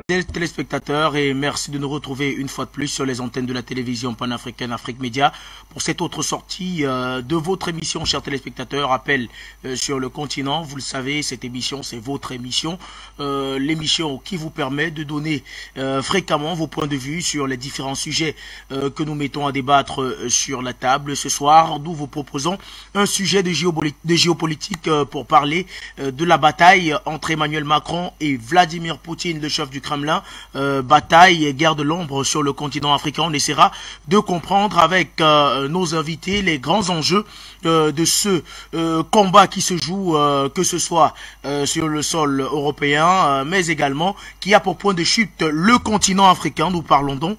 Téléspectateurs, et merci de nous retrouver une fois de plus sur les antennes de la télévision panafricaine Afrique Média pour cette autre sortie de votre émission, chers téléspectateurs. Appel sur le continent. Vous le savez, cette émission, c'est votre émission, l'émission qui vous permet de donner fréquemment vos points de vue sur les différents sujets que nous mettons à débattre sur la table. Ce soir, nous vous proposons un sujet de géopolitique pour parler de la bataille entre Emmanuel Macron et Vladimir Poutine, le chef du Kremlin. Bataille et guerre de l'ombre sur le continent africain. On essaiera de comprendre avec nos invités les grands enjeux de ce combat qui se joue, que ce soit sur le sol européen, mais également qui a pour point de chute le continent africain. Nous parlons donc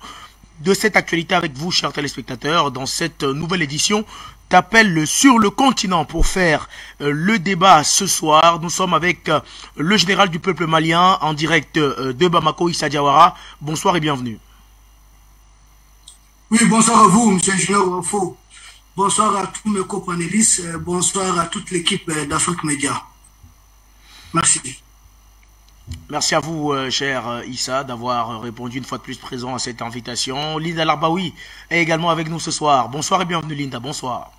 de cette actualité avec vous, chers téléspectateurs, dans cette nouvelle édition t'appelle sur le continent pour faire le débat ce soir. Nous sommes avec le général du peuple malien en direct de Bamako, Issa Diawara. Bonsoir et bienvenue. Oui, bonsoir à vous, M. Ingénieur Wafo. Bonsoir à tous mes copanélistes. Bonsoir à toute l'équipe d'Afrique Média. Merci. Merci à vous, cher Issa, d'avoir répondu une fois de plus présent à cette invitation. Linda Larbaoui est également avec nous ce soir. Bonsoir et bienvenue, Linda. Bonsoir.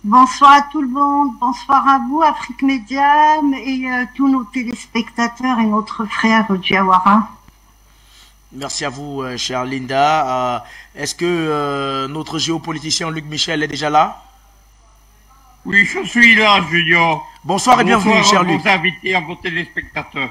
Bonsoir à tout le monde, bonsoir à vous, Afrique Média, et tous nos téléspectateurs et notre frère Diawara. Merci à vous, chère Linda. Est-ce que notre géopoliticien Luc Michel est déjà là? Oui, je suis là, Junior. Bonsoir et bienvenue, cher Luc. Bonsoir à vos invités, à vos téléspectateurs.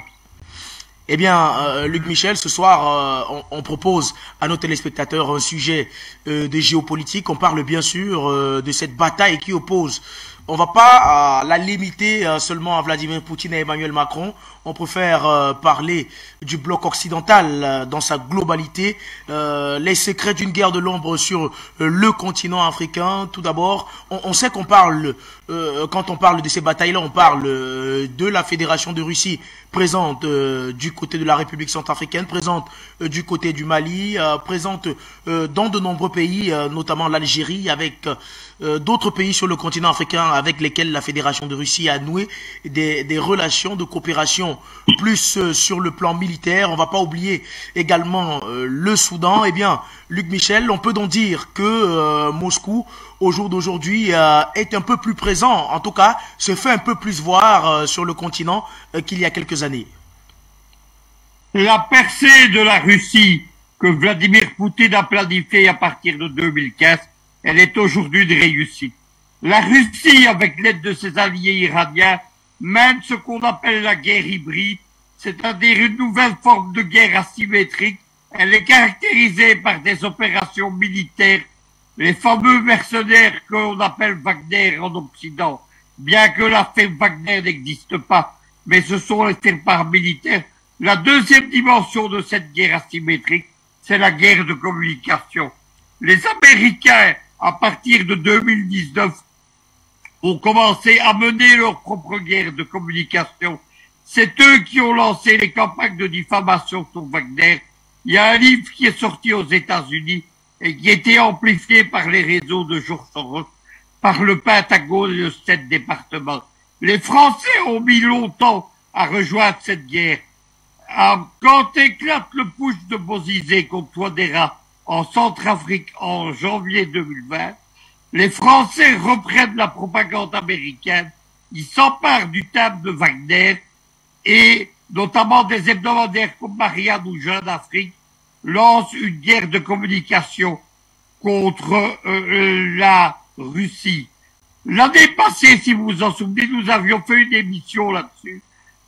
Eh bien, Luc Michel, ce soir, on propose à nos téléspectateurs un sujet de géopolitique. On parle bien sûr de cette bataille qui oppose. On va pas la limiter seulement à Vladimir Poutine et Emmanuel Macron. On préfère parler du bloc occidental dans sa globalité, les secrets d'une guerre de l'ombre sur le continent africain. Tout d'abord, on sait qu'on parle, quand on parle de ces batailles-là, on parle de la Fédération de Russie présente du côté de la République centrafricaine, présente du côté du Mali, présente dans de nombreux pays, notamment l'Algérie, avec d'autres pays sur le continent africain avec lesquels la Fédération de Russie a noué des relations de coopération plus sur le plan militaire. On va pas oublier également le Soudan. Eh bien, Luc Michel, on peut donc dire que Moscou, au jour d'aujourd'hui, est un peu plus présent, en tout cas, se fait un peu plus voir sur le continent qu'il y a quelques années. La percée de la Russie que Vladimir Poutine a planifiée à partir de 2015, elle est aujourd'hui une réussite. La Russie, avec l'aide de ses alliés iraniens, mène ce qu'on appelle la guerre hybride, c'est-à-dire une nouvelle forme de guerre asymétrique. Elle est caractérisée par des opérations militaires, les fameux mercenaires qu'on appelle Wagner en Occident, bien que la firme Wagner n'existe pas, mais ce sont les firmes paramilitaires. La deuxième dimension de cette guerre asymétrique, c'est la guerre de communication. Les Américains, à partir de 2019, ont commencé à mener leur propre guerre de communication. C'est eux qui ont lancé les campagnes de diffamation sur Wagner. Il y a un livre qui est sorti aux États-Unis et qui a été amplifié par les réseaux de George Soros, par le Pentagone et le 7 départements. Les Français ont mis longtemps à rejoindre cette guerre. Quand éclate le push de Bozizé contre Touadéra en Centrafrique en janvier 2020, les Français reprennent la propagande américaine, ils s'emparent du thème de Wagner et notamment des hebdomadaires comme Marianne ou Jeune Afrique lancent une guerre de communication contre la Russie. L'année passée, si vous vous en souvenez, nous avions fait une émission là-dessus.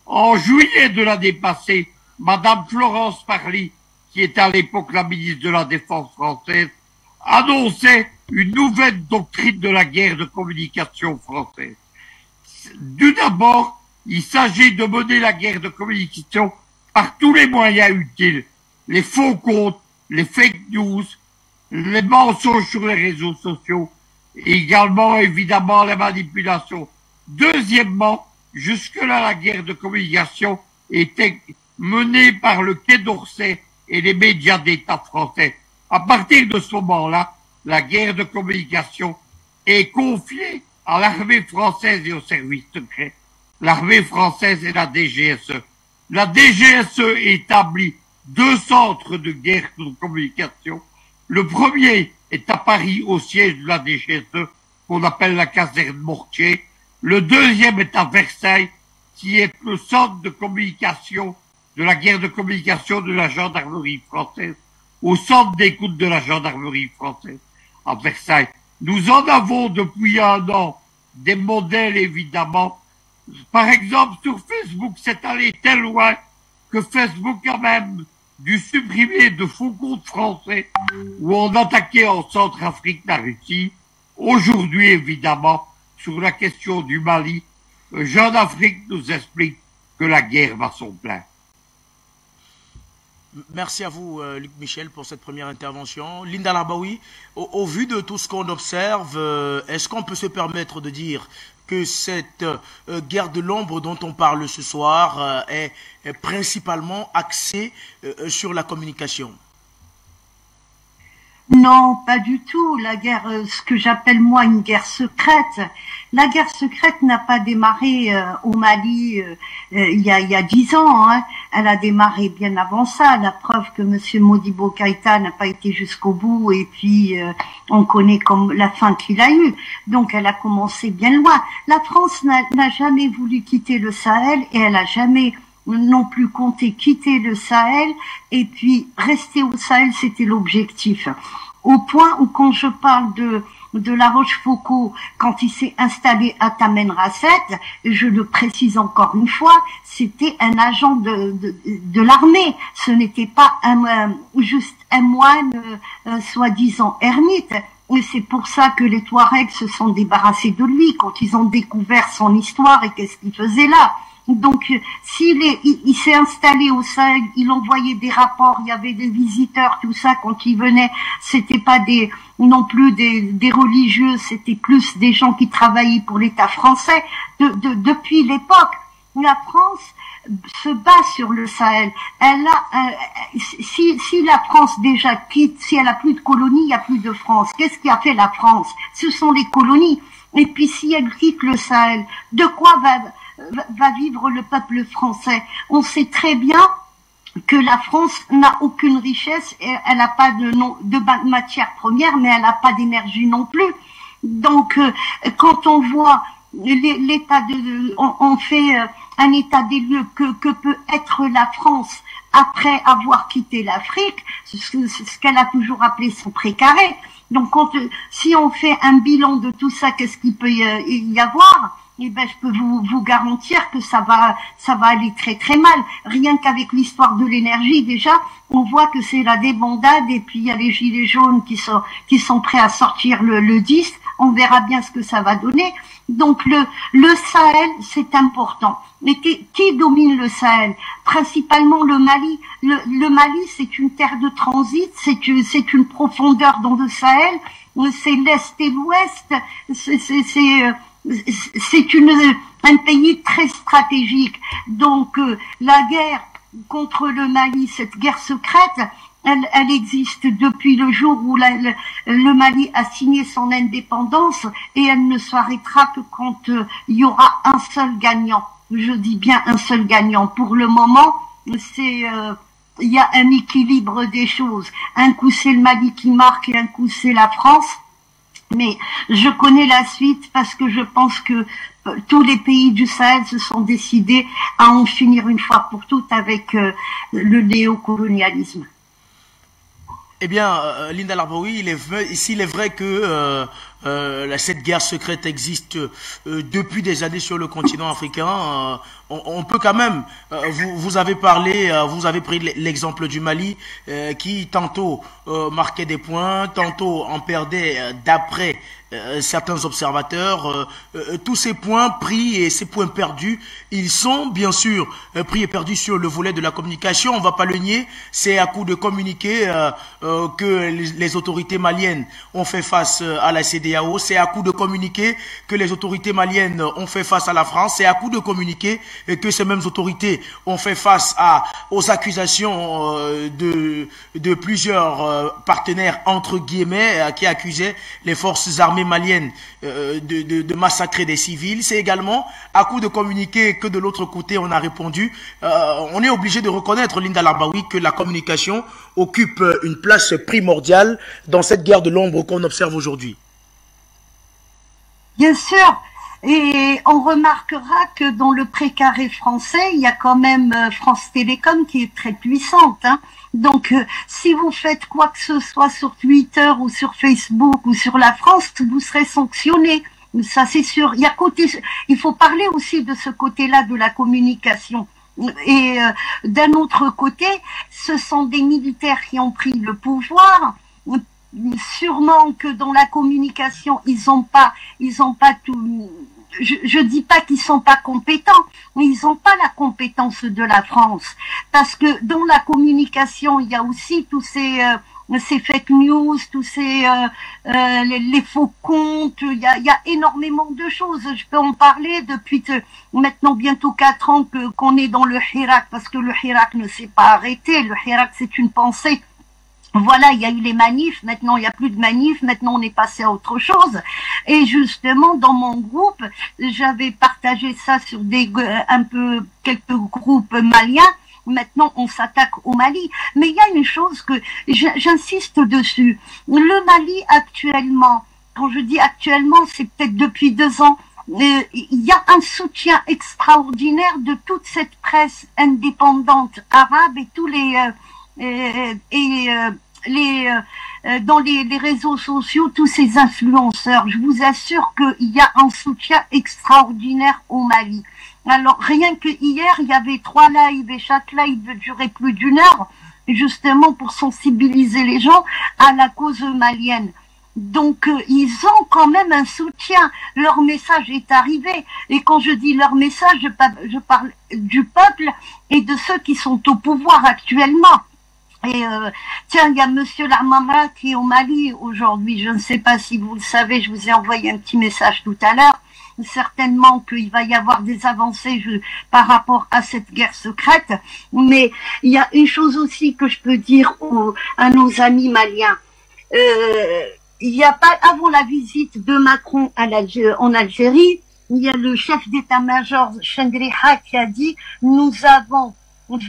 En juillet de l'année passée, Madame Florence Parly, qui était à l'époque la ministre de la Défense française, annonçait une nouvelle doctrine de la guerre de communication française. Tout d'abord, il s'agit de mener la guerre de communication par tous les moyens utiles. Les faux comptes, les fake news, les mensonges sur les réseaux sociaux, et également, évidemment, la manipulation. Deuxièmement, jusque-là, la guerre de communication était menée par le Quai d'Orsay et les médias d'État français. À partir de ce moment-là, la guerre de communication est confiée à l'armée française et aux services secrets. L'armée française et la DGSE. la DGSE établit 2 centres de guerre de communication. Le premier est à Paris, au siège de la DGSE, qu'on appelle la caserne Mortier. Le deuxième est à Versailles, qui est le centre de communication, de la guerre de communication de la gendarmerie française, au centre d'écoute de la gendarmerie française, à Versailles. Nous en avons depuis 1 an des modèles, évidemment. Par exemple, sur Facebook, c'est allé tel loin que Facebook a même dû supprimer de faux comptes français où on attaquait en Centrafrique la Russie. Aujourd'hui, évidemment, sur la question du Mali, Jean d'Afrique nous explique que la guerre va son plein. Merci à vous, Luc Michel, pour cette première intervention. Linda Larbaoui, au vu de tout ce qu'on observe, est-ce qu'on peut se permettre de dire que cette guerre de l'ombre dont on parle ce soir est principalement axée sur la communication? Non, pas du tout. La guerre, ce que j'appelle moi une guerre secrète. La guerre secrète n'a pas démarré au Mali il y a 10 ans. Hein. Elle a démarré bien avant ça. La preuve que Monsieur Modibo Keïta n'a pas été jusqu'au bout et puis on connaît comme la fin qu'il a eue. Donc elle a commencé bien loin. La France n'a jamais voulu quitter le Sahel et elle a jamais non plus compté quitter le Sahel, et puis rester au Sahel, c'était l'objectif. Au point où quand je parle de La Rochefoucauld, quand il s'est installé à Tamen Rasset, je le précise encore une fois, c'était un agent de l'armée. Ce n'était pas juste un moine, soi-disant ermite. Et c'est pour ça que les Touaregs se sont débarrassés de lui quand ils ont découvert son histoire et qu'est-ce qu'il faisait là. Donc, il s'est installé au Sahel, il envoyait des rapports, il y avait des visiteurs, tout ça, quand il venait, c'était pas non plus des religieux, c'était plus des gens qui travaillaient pour l'État français. Depuis l'époque, la France se bat sur le Sahel. Si la France déjà quitte, si elle a plus de colonies, il n'y a plus de France. Qu'est-ce qui a fait la France? Ce sont les colonies. Et puis si elle quitte le Sahel, de quoi va vivre le peuple français? On sait très bien que la France n'a aucune richesse, et elle n'a pas de matière première, mais elle n'a pas d'énergie non plus. Donc, quand on voit on fait un état des lieux que peut être la France après avoir quitté l'Afrique, ce qu'elle a toujours appelé son précaré. Donc, si on fait un bilan de tout ça, qu'est-ce qu'il peut y avoir? Eh ben, je peux vous garantir que ça va aller très très mal. Rien qu'avec l'histoire de l'énergie, déjà, on voit que c'est la débandade, et puis il y a les gilets jaunes qui sont prêts à sortir le 10. On verra bien ce que ça va donner. Donc le Sahel, c'est important. Mais qui domine le Sahel? Principalement le Mali. Le Mali, c'est une terre de transit, c'est une profondeur dans le Sahel. C'est l'Est et l'Ouest. C'est un pays très stratégique. Donc la guerre contre le Mali, cette guerre secrète, elle existe depuis le jour où le Mali a signé son indépendance, et elle ne s'arrêtera que quand il y aura un seul gagnant. Je dis bien un seul gagnant. Pour le moment, il y a un équilibre des choses. Un coup c'est le Mali qui marque et un coup c'est la France. Mais je connais la suite parce que je pense que tous les pays du Sahel se sont décidés à en finir une fois pour toutes avec le néocolonialisme. Eh bien, Linda Larbaoui, s'il est vrai que cette guerre secrète existe depuis des années sur le continent africain, on peut quand même, vous avez parlé, vous avez pris l'exemple du Mali, qui tantôt marquait des points, tantôt en perdait d'après certains observateurs. Tous ces points pris et ces points perdus, ils sont bien sûr pris et perdus sur le volet de la communication. On va pas le nier, c'est à coup de communiquer que les autorités maliennes ont fait face à la CEDEAO CEDEAO. C'est à coup de communiquer que les autorités maliennes ont fait face à la France. C'est à coup de communiquer que ces mêmes autorités ont fait face aux accusations de plusieurs partenaires, entre guillemets, qui accusaient les forces armées maliennes de massacrer des civils. C'est également à coup de communiquer que de l'autre côté, on a répondu. On est obligé de reconnaître, Linda Larbaoui, que la communication occupe une place primordiale dans cette guerre de l'ombre qu'on observe aujourd'hui. Bien sûr. Et on remarquera que dans le précaré français, il y a quand même France Télécom qui est très puissante. Hein. Donc, si vous faites quoi que ce soit sur Twitter ou sur Facebook ou sur la France, vous serez sanctionné. Ça, c'est sûr. Il faut parler aussi de ce côté-là de la communication. Et d'un autre côté, ce sont des militaires qui ont pris le pouvoir. Sûrement que dans la communication, ils ont pas tout. Je dis pas qu'ils sont pas compétents, mais ils ont pas la compétence de la France, parce que dans la communication, il y a aussi tous ces fake news, tous ces les faux comptes. Il y a énormément de choses. Je peux en parler depuis maintenant bientôt 4 ans qu'on est dans le Hirak, parce que le Hirak ne s'est pas arrêté. Le Hirak, c'est une pensée. Voilà, il y a eu les manifs, maintenant il n'y a plus de manifs, maintenant on est passé à autre chose. Et justement, dans mon groupe, j'avais partagé ça sur quelques groupes maliens. Maintenant, on s'attaque au Mali. Mais il y a une chose que j'insiste dessus. Le Mali actuellement, quand je dis actuellement, c'est peut-être depuis 2 ans, il y a un soutien extraordinaire de toute cette presse indépendante arabe et tous dans les réseaux sociaux, tous ces influenceurs. Je vous assure qu'il y a un soutien extraordinaire au Mali. Alors, rien que hier, il y avait 3 lives et chaque live durait plus d'1 heure, justement pour sensibiliser les gens à la cause malienne. Donc, ils ont quand même un soutien. Leur message est arrivé. Et quand je dis leur message, je parle du peuple et de ceux qui sont au pouvoir actuellement. Et tiens, il y a Monsieur Lamamra qui est au Mali aujourd'hui. Je ne sais pas si vous le savez, je vous ai envoyé un petit message tout à l'heure. Certainement qu'il va y avoir des avancées par rapport à cette guerre secrète. Mais il y a une chose aussi que je peux dire à nos amis maliens. Il n'y a pas, avant la visite de Macron en Algérie, il y a le chef d'état-major Chendriha qui a dit « Nous avons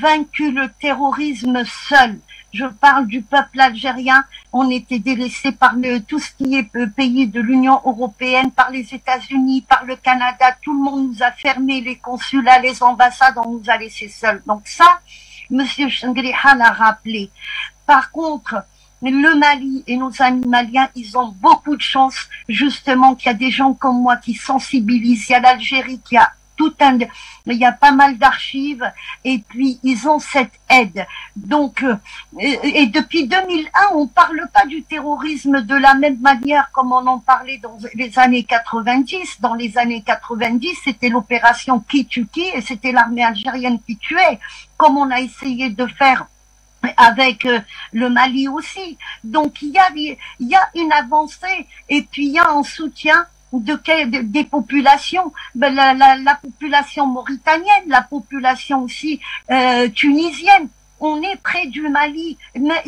vaincu le terrorisme seul ». Je parle du peuple algérien. On était délaissé par tout ce qui est pays de l'Union européenne, par les États-Unis, par le Canada. Tout le monde nous a fermé les consulats, les ambassades, on nous a laissés seuls. Donc ça, Monsieur Chendriha l'a rappelé. Par contre, le Mali et nos amis maliens, ils ont beaucoup de chance, justement, qu'il y a des gens comme moi qui sensibilisent. Il y a l'Algérie qui a il y a pas mal d'archives et puis ils ont cette aide. Donc, et depuis 2001, on parle pas du terrorisme de la même manière comme on en parlait dans les années 90. Dans les années 90, c'était l'opération Qui tue qui et c'était l'armée algérienne qui tuait, comme on a essayé de faire avec le Mali aussi. Donc, il y a une avancée et puis il y a un soutien des populations, la population mauritanienne, la population aussi tunisienne. On est près du Mali, mais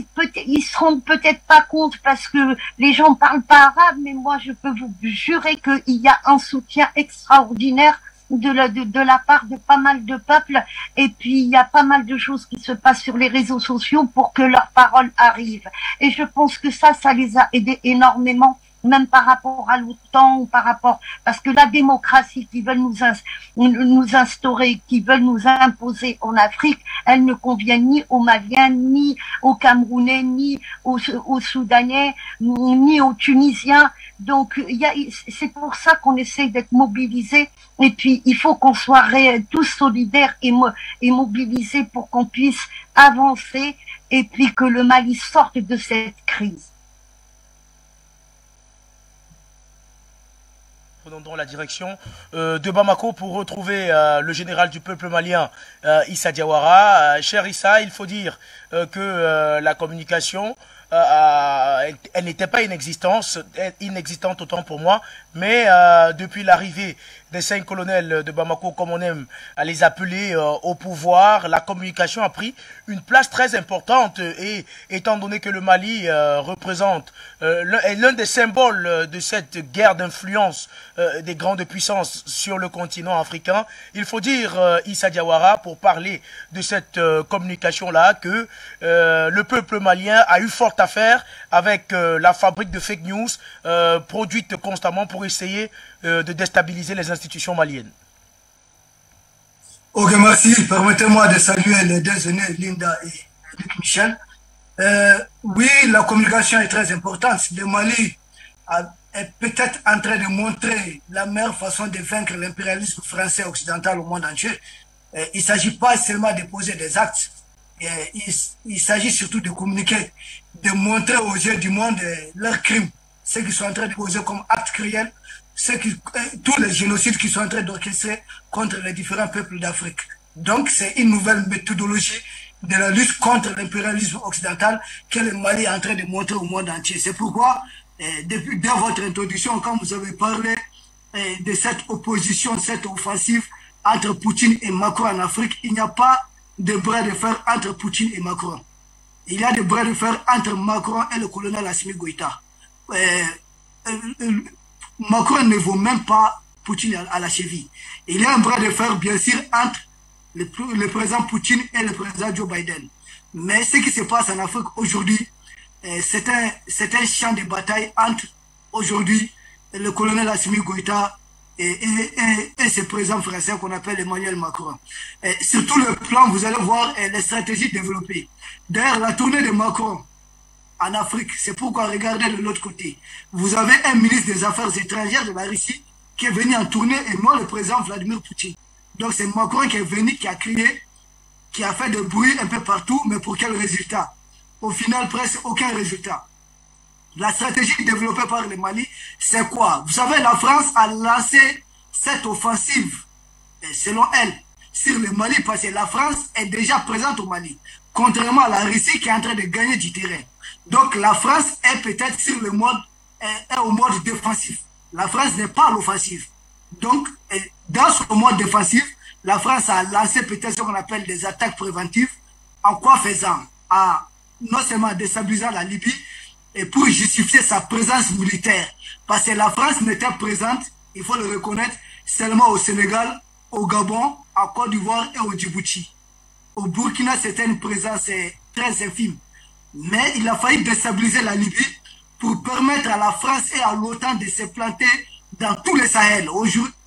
ils se rendent peut-être pas compte parce que les gens parlent pas arabe, mais moi je peux vous jurer qu'il y a un soutien extraordinaire de la part de pas mal de peuples, et puis il y a pas mal de choses qui se passent sur les réseaux sociaux pour que leurs paroles arrivent. Et je pense que ça les a aidés énormément, même par rapport à l'OTAN ou par rapport, parce que la démocratie qu'ils veulent nous instaurer, qui veulent nous imposer en Afrique, elle ne convient ni aux Maliens, ni aux Camerounais, ni aux Soudanais, ni aux Tunisiens. Donc, c'est pour ça qu'on essaie d'être mobilisés. Et puis, il faut qu'on soit tous solidaires et mobilisés pour qu'on puisse avancer et puis que le Mali sorte de cette crise. Prenons donc la direction de Bamako pour retrouver le général du peuple malien, Issa Diawara. Cher Issa, il faut dire que la communication elle n'était pas inexistante autant pour moi, mais depuis l'arrivée des 5 colonels de Bamako, comme on aime à les appeler, au pouvoir, la communication a pris une place très importante, et étant donné que le Mali représente l'un des symboles de cette guerre d'influence des grandes puissances sur le continent africain, il faut dire, Issa Diawara, pour parler de cette communication-là, que le peuple malien a eu fort à faire avec la fabrique de fake news produite constamment pour essayer de déstabiliser les institutions maliennes. Ok, merci. Permettez-moi de saluer les deux aînés, Linda et Luc Michel. Oui, la communication est très importante. Le Mali est peut-être en train de montrer la meilleure façon de vaincre l'impérialisme français occidental au monde entier. Il ne s'agit pas seulement de poser des actes, il s'agit surtout de communiquer, de montrer aux yeux du monde leurs crimes, ce qu'ils sont en train de poser comme actes cruels, tous les génocides qu'ils sont en train d'orchestrer contre les différents peuples d'Afrique. Donc c'est une nouvelle méthodologie de la lutte contre l'impérialisme occidental que le Mali est en train de montrer au monde entier. C'est pourquoi, dès votre introduction, quand vous avez parlé de cette opposition, cette offensive entre Poutine et Macron en Afrique, il n'y a pas de bras de fer entre Poutine et Macron. Il y a des bras de fer entre Macron et le colonel Assimi Goïta. Macron ne vaut même pas Poutine à la cheville. Il y a un bras de fer, bien sûr, entre le président Poutine et le président Joe Biden. Mais ce qui se passe en Afrique aujourd'hui, c'est un champ de bataille entre, aujourd'hui, le colonel Assimi Goïta et ce président français qu'on appelle Emmanuel Macron. Sur tout le plan, vous allez voir les stratégies développées. D'ailleurs, la tournée de Macron en Afrique, c'est pourquoi regardez de l'autre côté. Vous avez un ministre des Affaires étrangères de la Russie qui est venu en tournée et non le président Vladimir Poutine. Donc c'est Macron qui est venu, qui a crié, qui a fait des bruits un peu partout, mais pour quel résultat? Au final, presque aucun résultat. La stratégie développée par le Mali, c'est quoi? Vous savez, la France a lancé cette offensive, selon elle, sur le Mali, parce que la France est déjà présente au Mali, contrairement à la Russie qui est en train de gagner du terrain. Donc la France est peut-être sur le mode, est au mode défensif. La France n'est pas à l'offensive. Donc, dans ce mode défensif, la France a lancé peut-être ce qu'on appelle des attaques préventives, en quoi faisant? Non seulement déstabilisant la Libye, et pour justifier sa présence militaire. Parce que la France n'était présente, il faut le reconnaître, seulement au Sénégal, au Gabon, à Côte d'Ivoire et au Djibouti. Au Burkina, c'était une présence très infime. Mais il a failli déstabiliser la Libye pour permettre à la France et à l'OTAN de se planter dans tous les Sahel.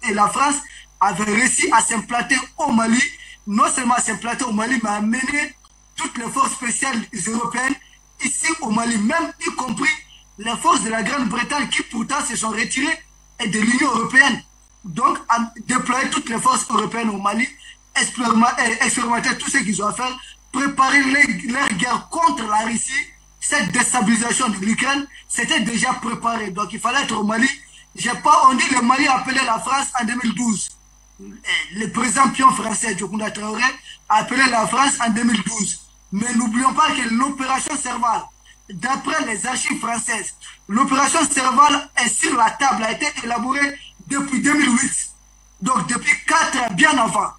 Et la France avait réussi à s'implanter au Mali, non seulement à s'implanter au Mali, mais à mener toutes les forces spéciales européennes ici au Mali, même y compris les forces de la Grande-Bretagne qui pourtant se sont retirées et de l'Union européenne. Donc, à déployer toutes les forces européennes au Mali, expérimenter tout ce qu'ils ont à faire, préparer leur guerre contre la Russie, cette déstabilisation de l'Ukraine, c'était déjà préparé. Donc, il fallait être au Mali. On dit le Mali a appelé la France en 2012. Le président pion français, Diokounda Traoré, a appelé la France en 2012. Mais n'oublions pas que l'opération Serval, d'après les archives françaises, l'opération Serval est sur la table, a été élaborée depuis 2008. Donc depuis 4 ans bien avant,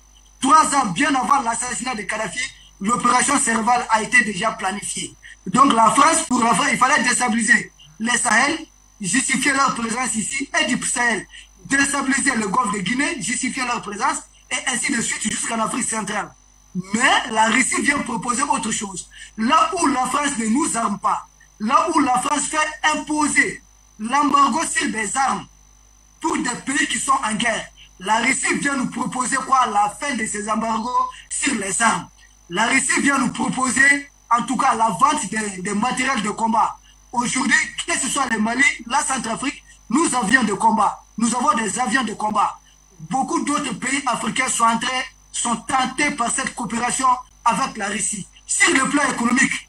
3 ans bien avant l'assassinat de Kadhafi, l'opération Serval a été déjà planifiée. Donc la France, pour la France, il fallait déstabiliser les Sahel, justifier leur présence ici, et du Sahel, déstabiliser le golfe de Guinée, justifier leur présence, et ainsi de suite jusqu'en Afrique centrale. Mais la Russie vient proposer autre chose. Là où la France ne nous arme pas, là où la France fait imposer l'embargo sur des armes pour des pays qui sont en guerre, la Russie vient nous proposer quoi? La fin de ces embargos sur les armes. La Russie vient nous proposer, en tout cas, la vente des matériels de combat. Aujourd'hui, que ce soit le Mali, la Centrafrique, nous avions de combat. Nous avons des avions de combat. Beaucoup d'autres pays africains sont tentés par cette coopération avec la Russie. Sur le plan économique,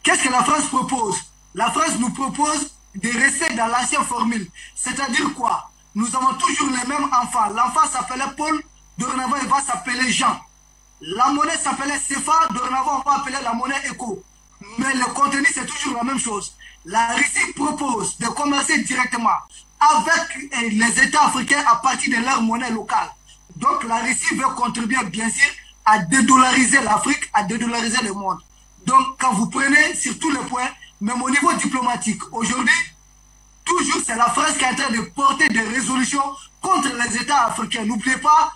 qu'est-ce que la France propose? La France nous propose de rester dans l'ancienne formule. C'est-à-dire quoi? Nous avons toujours les mêmes enfants. L'enfant s'appelait Paul, dorénavant il va s'appeler Jean. La monnaie s'appelait CFA, dorénavant on va appeler la monnaie ECO. mais le contenu, c'est toujours la même chose. La Russie propose de commercer directement avec les États africains à partir de leur monnaie locale. Donc la Russie veut contribuer bien sûr à dédollariser l'Afrique, à dédollariser le monde. Donc quand vous prenez sur tous les points, même au niveau diplomatique, aujourd'hui, toujours c'est la France qui est en train de porter des résolutions contre les États africains. N'oubliez pas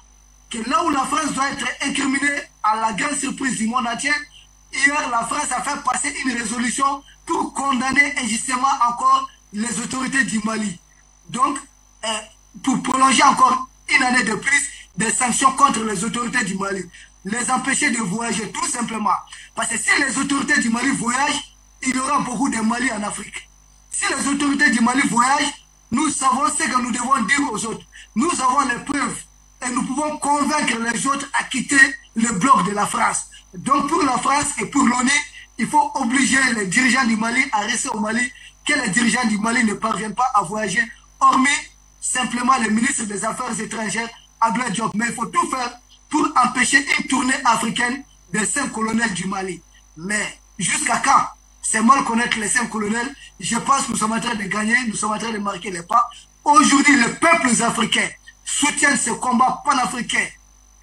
que là où la France doit être incriminée, à la grande surprise du monde entier, hier la France a fait passer une résolution pour condamner injustement encore les autorités du Mali. Donc, pour prolonger encore une année de plus des sanctions contre les autorités du Mali, les empêcher de voyager tout simplement. Parce que si les autorités du Mali voyagent, il y aura beaucoup de Mali en Afrique. Si les autorités du Mali voyagent, nous savons ce que nous devons dire aux autres. Nous avons les preuves et nous pouvons convaincre les autres à quitter le bloc de la France. Donc pour la France et pour l'ONU, il faut obliger les dirigeants du Mali à rester au Mali, que les dirigeants du Mali ne parviennent pas à voyager, hormis simplement le ministre des Affaires étrangères, Abdoulaye Diop. Mais il faut tout faire pour empêcher une tournée africaine des 5 colonels du Mali. Mais jusqu'à quand? C'est mal connaître les 5 colonels. Je pense que nous sommes en train de gagner, nous sommes en train de marquer les pas. Aujourd'hui, les peuples africains soutiennent ce combat panafricain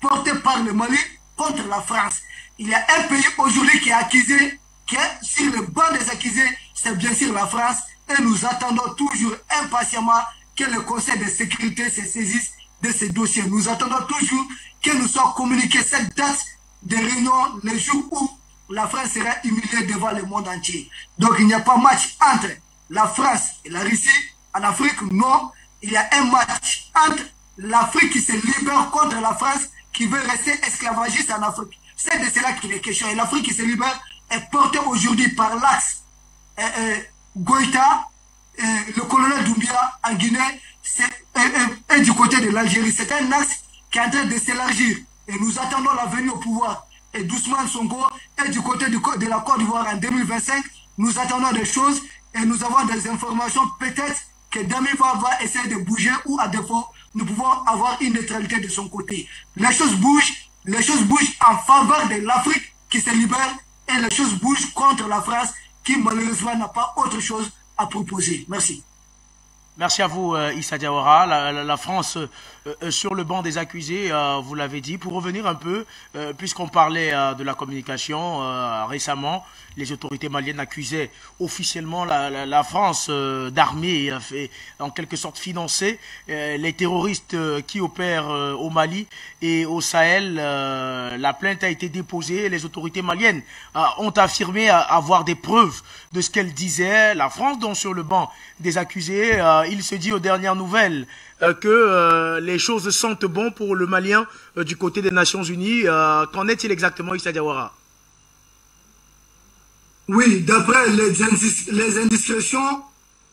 porté par le Mali contre la France. Il y a un pays aujourd'hui qui est accusé, qui est sur le banc des accusés, c'est bien sûr la France. Et nous attendons toujours impatiemment que le Conseil de sécurité se saisisse de ces dossiers. Nous attendons toujours que nous soit communiqué cette date de réunion, le jour où la France sera humiliée devant le monde entier. Donc il n'y a pas match entre la France et la Russie en Afrique, non. Il y a un match entre l'Afrique qui se libère contre la France qui veut rester esclavagiste en Afrique. C'est de cela qu'il est question. Et l'Afrique qui se libère est portée aujourd'hui par l'axe Goïta, le colonel Doumbia en Guinée, et du côté de l'Algérie. C'est un axe qui est en train de s'élargir. Et nous attendons la venue au pouvoir. Et Ousmane Sonko, et du côté de la Côte d'Ivoire en 2025, nous attendons des choses et nous avons des informations. Peut-être que Damifa va essayer de bouger ou à défaut, nous pouvons avoir une neutralité de son côté. Les choses bougent en faveur de l'Afrique qui se libère et les choses bougent contre la France qui malheureusement n'a pas autre chose à proposer. Merci. Merci à vous, Issa Diawara. La France sur le banc des accusés, vous l'avez dit. Pour revenir un peu, puisqu'on parlait de la communication, récemment, les autorités maliennes accusaient officiellement la France d'armer, en quelque sorte financer les terroristes qui opèrent au Mali et au Sahel. La plainte a été déposée et les autorités maliennes ont affirmé avoir des preuves de ce qu'elles disaient. La France, donc sur le banc des accusés, il se dit aux dernières nouvelles que les choses sentent bon pour le Malien du côté des Nations Unies. Qu'en est-il exactement, Issa Diawara? Oui, d'après les indiscrétions,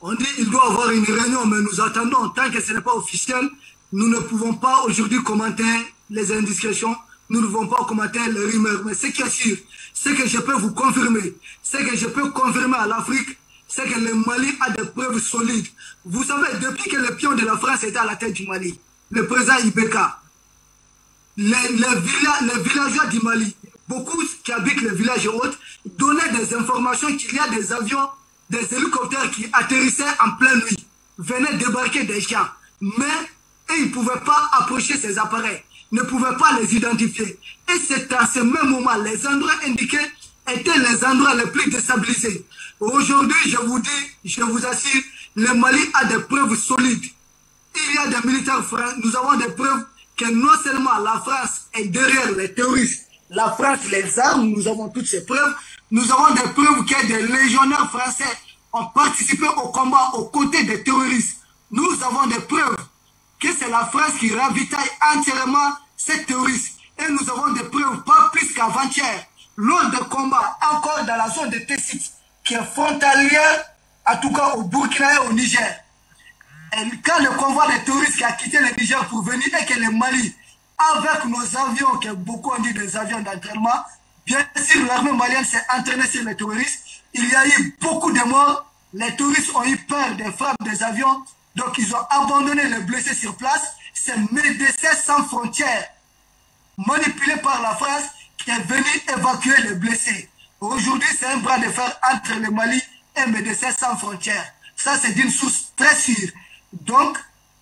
on dit qu'il doit y avoir une réunion, mais nous attendons. Tant que ce n'est pas officiel, nous ne pouvons pas aujourd'hui commenter les indiscrétions, nous ne pouvons pas commenter les rumeurs. Mais ce qui est sûr, ce que je peux vous confirmer, ce que je peux confirmer à l'Afrique, c'est que le Mali a des preuves solides. Vous savez, depuis que le pion de la France était à la tête du Mali, le président Ibeka, les villageois du Mali, beaucoup qui habitent les villages et autres, donnaient des informations qu'il y a des avions, des hélicoptères qui atterrissaient en pleine nuit, venaient débarquer des gens. Mais ils ne pouvaient pas approcher ces appareils, ne pouvaient pas les identifier. Et c'est à ce même moment, les endroits indiqués étaient les endroits les plus déstabilisés. Aujourd'hui, je vous dis, je vous assure, le Mali a des preuves solides. Il y a des militaires français, nous avons des preuves que non seulement la France est derrière les terroristes, la France les arme, nous avons toutes ces preuves. Nous avons des preuves que des légionnaires français ont participé au combat aux côtés des terroristes. Nous avons des preuves que c'est la France qui ravitaille entièrement ces terroristes. Et nous avons des preuves, pas plus qu'avant-hier, lors de combats encore dans la zone de Tessit, qui est frontalière, en tout cas au Burkina et au Niger. Et quand le convoi des terroristes qui a quitté le Niger pour venir et que le Mali, avec nos avions, que beaucoup ont dit des avions d'entraînement, bien sûr l'armée malienne s'est entraînée sur les terroristes. Il y a eu beaucoup de morts. Les terroristes ont eu peur des frappes des avions. Donc ils ont abandonné les blessés sur place. C'est Médecins sans frontières, manipulé par la France, qui est venu évacuer les blessés. Aujourd'hui, c'est un bras de fer entre le Mali et Médecins sans frontières. Ça, c'est d'une source très sûre. Donc,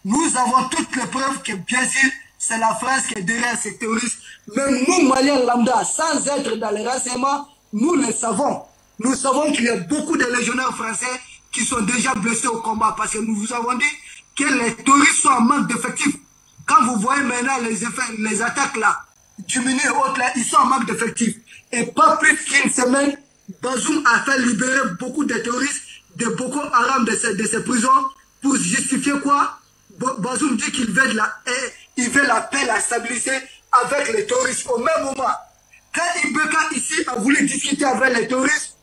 nous avons toutes les preuves que, bien sûr, c'est la France qui est derrière ces terroristes. Mais nous, Maliens lambda, sans être dans les renseignements, nous le savons. Nous savons qu'il y a beaucoup de légionnaires français qui sont déjà blessés au combat. Parce que nous vous avons dit que les terroristes sont en manque d'effectifs. Quand vous voyez maintenant les attaques là, diminuer autres là, ils sont en manque d'effectifs. Et pas plus qu'une semaine, Bazoum a fait libérer beaucoup de terroristes de Boko Haram de ces prisons pour justifier quoi? Bazoum dit qu'il veut la paix, la stabilité avec les terroristes. Au même moment, quand Ibeka ici a voulu discuter avec les terroristes,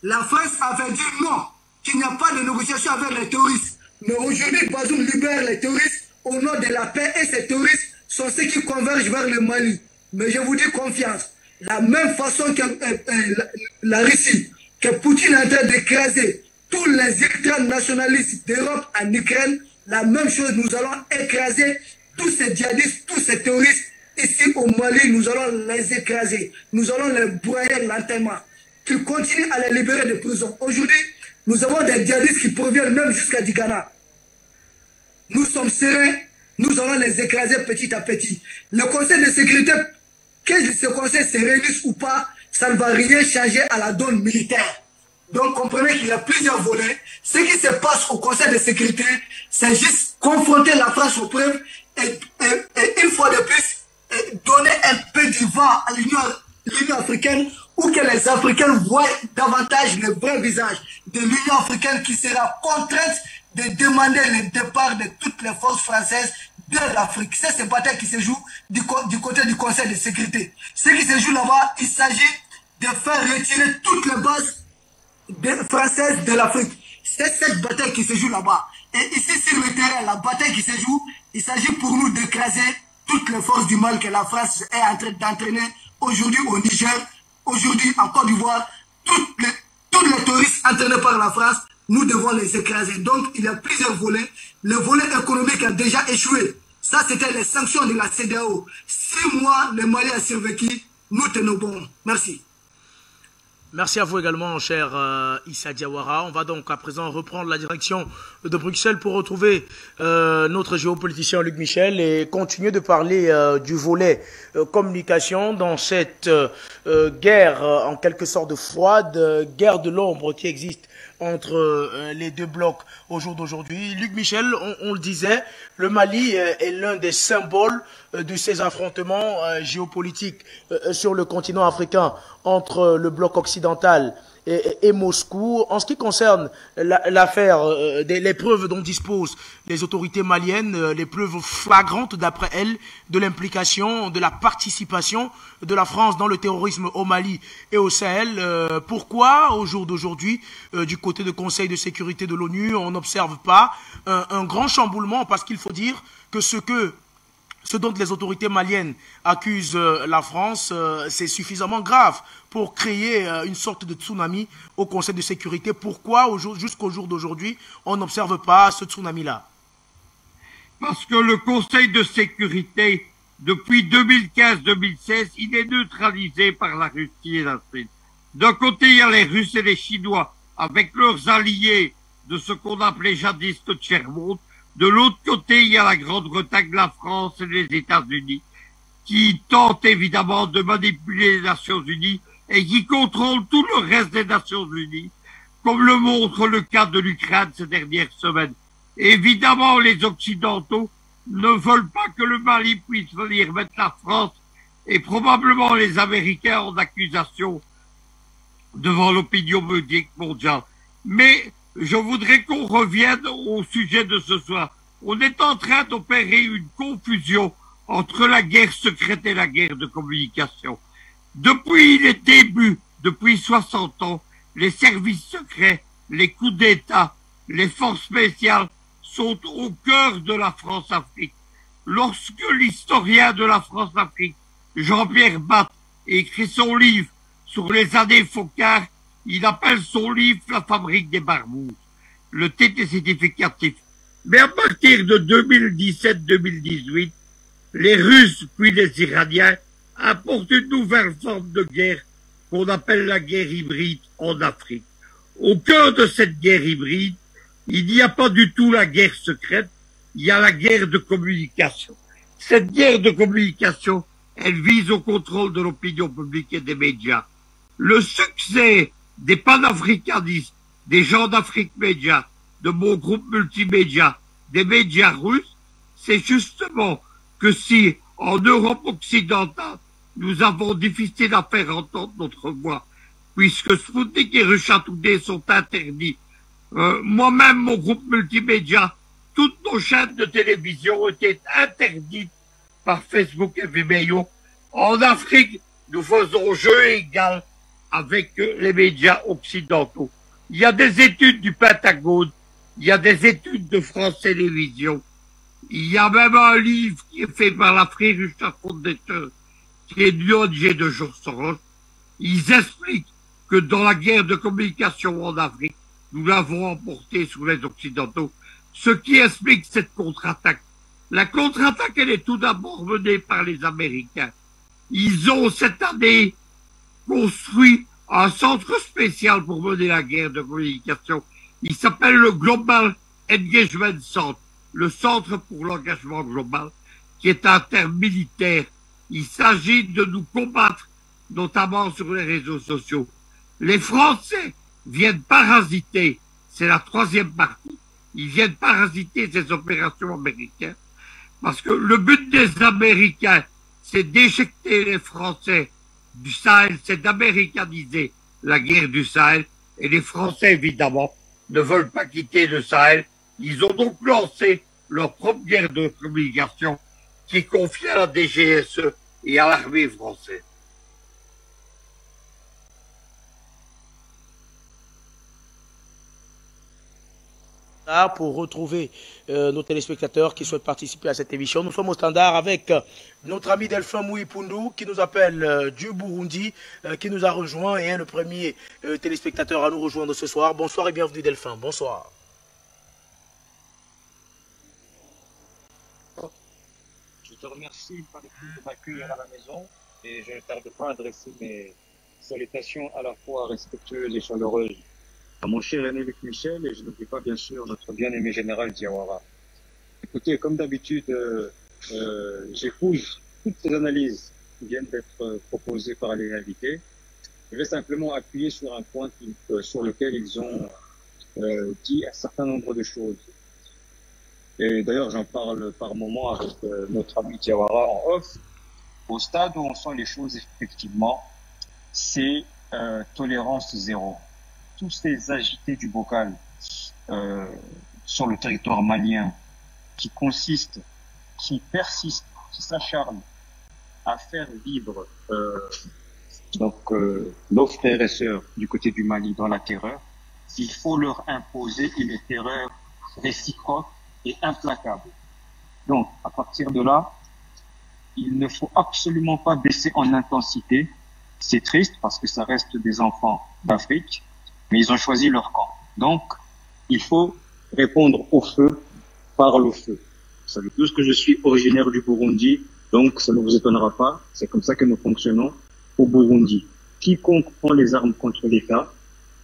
la France avait dit non, qu'il n'y a pas de négociation avec les terroristes. Mais aujourd'hui, Bazoum libère les terroristes au nom de la paix et ces terroristes sont ceux qui convergent vers le Mali. Mais je vous dis confiance. La même façon que la Russie, que Poutine est en train d'écraser tous les ultranationalistes d'Europe en Ukraine, la même chose, nous allons écraser tous ces djihadistes, tous ces terroristes ici au Mali, nous allons les écraser. Nous allons les broyer lentement. Qu'ils continuent à les libérer de prison. Aujourd'hui, nous avons des djihadistes qui proviennent même jusqu'à du Ghana. Nous sommes sereins, nous allons les écraser petit à petit. Le Conseil de sécurité, que ce Conseil se réunisse ou pas, ça ne va rien changer à la donne militaire. Donc comprenez qu'il y a plusieurs volets. Ce qui se passe au Conseil de sécurité, c'est juste confronter la France aux preuves et une fois de plus, donner un peu du vent à l'Union africaine ou que les Africains voient davantage le vrai visage de l'Union africaine qui sera contrainte de demander le départ de toutes les forces françaises de l'Afrique. C'est cette bataille qui se joue du côté du Conseil de sécurité. Ce qui se joue là-bas, il s'agit de faire retirer toutes les bases françaises de l'Afrique. C'est cette bataille qui se joue là-bas. Et ici sur le terrain, la bataille qui se joue, il s'agit pour nous d'écraser toutes les forces du mal que la France est en train d'entraîner aujourd'hui au Niger, aujourd'hui en Côte d'Ivoire. Tous les terroristes entraînés par la France, nous devons les écraser. Donc, il y a plusieurs volets. Le volet économique a déjà échoué. Ça, c'était les sanctions de la CEDEAO. 6 mois, le Mali a survécu. Nous tenons bon. Merci. Merci à vous également, cher Issa Diawara. On va donc à présent reprendre la direction de Bruxelles pour retrouver notre géopoliticien Luc Michel et continuer de parler du volet communication dans cette guerre en quelque sorte froide, guerre de l'ombre qui existe entre les deux blocs au jour d'aujourd'hui. Luc Michel, on le disait, le Mali est l'un des symboles de ces affrontements géopolitiques sur le continent africain entre le bloc occidental et Moscou. En ce qui concerne l'affaire les preuves dont disposent les autorités maliennes, les preuves flagrantes d'après elles de l'implication, de la participation de la France dans le terrorisme au Mali et au Sahel. Pourquoi au jour d'aujourd'hui, du côté du Conseil de sécurité de l'ONU, on n'observe pas un grand chamboulement? Parce qu'il faut dire que ce dont les autorités maliennes accusent la France, c'est suffisamment grave pour créer une sorte de tsunami au Conseil de sécurité. Pourquoi, jusqu'au jour d'aujourd'hui, on n'observe pas ce tsunami-là? Parce que le Conseil de sécurité, depuis 2015-2016, il est neutralisé par la Russie et la Chine. D'un côté, il y a les Russes et les Chinois, avec leurs alliés de ce qu'on appelait jadis le tiers-monde. De l'autre côté, il y a la Grande-Bretagne, la France et les États-Unis, qui tentent évidemment de manipuler les Nations Unies et qui contrôlent tout le reste des Nations Unies, comme le montre le cas de l'Ukraine ces dernières semaines. Et évidemment, les Occidentaux ne veulent pas que le Mali puisse venir mettre la France et probablement les Américains en accusation devant l'opinion publique mondiale. Mais je voudrais qu'on revienne au sujet de ce soir. On est en train d'opérer une confusion entre la guerre secrète et la guerre de communication. Depuis les débuts, depuis 60 ans, les services secrets, les coups d'État, les forces spéciales sont au cœur de la France-Afrique. Lorsque l'historien de la France-Afrique, Jean-Pierre Batte, écrit son livre sur les années Focard, il appelle son livre « La fabrique des barbouzes ». Le titre est significatif. Mais à partir de 2017-2018, les Russes puis les Iraniens apportent une nouvelle forme de guerre qu'on appelle la guerre hybride en Afrique. Au cœur de cette guerre hybride, il n'y a pas du tout la guerre secrète, il y a la guerre de communication. Cette guerre de communication, elle vise au contrôle de l'opinion publique et des médias. Le succès des panafricanistes, des gens d'Afrique Média, de mon groupe multimédia, des médias russes, c'est justement que si, en Europe occidentale, nous avons difficile à faire entendre notre voix, puisque Sputnik et Russia Today sont interdits. Moi-même, mon groupe multimédia, toutes nos chaînes de télévision ont été interdites par Facebook et Vimeo. En Afrique, nous faisons jeu égal avec les médias occidentaux. Il y a des études du Pentagone, il y a des études de France Télévisions, il y a même un livre qui est fait par la Free Russia Foundation, qui est une ONG de Georges Soros. Ils expliquent que dans la guerre de communication en Afrique, nous l'avons emportée sous les Occidentaux, ce qui explique cette contre-attaque. La contre-attaque, elle est tout d'abord menée par les Américains. Ils ont cette année construit un centre spécial pour mener la guerre de communication. Il s'appelle le Global Engagement Center, le centre pour l'engagement global, qui est un terme militaire. Il s'agit de nous combattre, notamment sur les réseaux sociaux. Les Français viennent parasiter, c'est la troisième partie, ils viennent parasiter ces opérations américaines, parce que le but des Américains, c'est d'éjecter les Français du Sahel, c'est d'américaniser la guerre du Sahel, et les Français, évidemment, ne veulent pas quitter le Sahel. Ils ont donc lancé leur propre guerre de communication, qui est confiée à la DGSE et à l'armée française. Pour retrouver nos téléspectateurs qui souhaitent participer à cette émission. Nous sommes au standard avec notre ami Delphin Mouipundu qui nous appelle du Burundi, qui nous a rejoint et est le premier téléspectateur à nous rejoindre ce soir. Bonsoir et bienvenue Delphin, bonsoir. Je te remercie par de m'accueillir à la maison et je ne tarde pas à adresser mes salutations à la fois respectueuses et chaleureuses à mon cher aîné Luc Michel, et je n'oublie pas bien sûr notre bien-aimé général Diawara. Écoutez, comme d'habitude, j'épouse toutes ces analyses qui viennent d'être proposées par les invités. Je vais simplement appuyer sur un point sur lequel ils ont dit un certain nombre de choses. Et d'ailleurs, j'en parle par moment avec notre ami Diawara en off. Au stade où on sent les choses, effectivement, c'est tolérance zéro. Tous ces agités du bocal sur le territoire malien qui persistent, qui s'acharnent à faire vivre nos frères et sœurs du côté du Mali dans la terreur, il faut leur imposer une terreur réciproque et implacable. Donc, à partir de là, il ne faut absolument pas baisser en intensité. C'est triste parce que ça reste des enfants d'Afrique, mais ils ont choisi leur camp. Donc, il faut répondre au feu par le feu. Vous savez tous que je suis originaire du Burundi, donc ça ne vous étonnera pas. C'est comme ça que nous fonctionnons au Burundi. Quiconque prend les armes contre l'État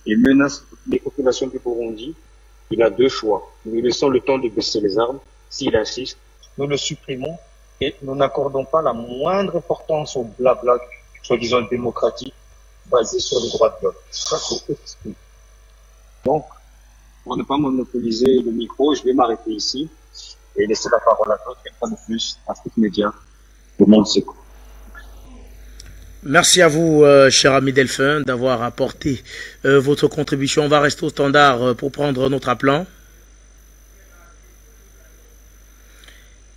et menace les populations du Burundi, il a deux choix. Nous lui laissons le temps de baisser les armes. S'il insiste, nous le supprimons et nous n'accordons pas la moindre importance au blabla, soi-disant démocratique, basé sur les droits de l'homme. Ça, c'est exclu. Donc, pour ne pas monopoliser le micro, je vais m'arrêter ici et laisser la parole à d'autres. Et pas de plus, Afrique Média, le monde s'écoute. Merci à vous, cher ami Delphin, d'avoir apporté votre contribution. On va rester au standard pour prendre notre appelant.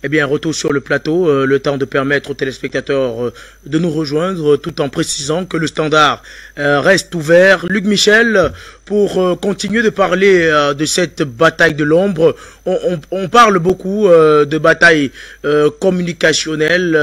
Eh bien, retour sur le plateau, le temps de permettre aux téléspectateurs de nous rejoindre, tout en précisant que le standard reste ouvert. Luc Michel, pour continuer de parler de cette bataille de l'ombre, on parle beaucoup de bataille communicationnelle,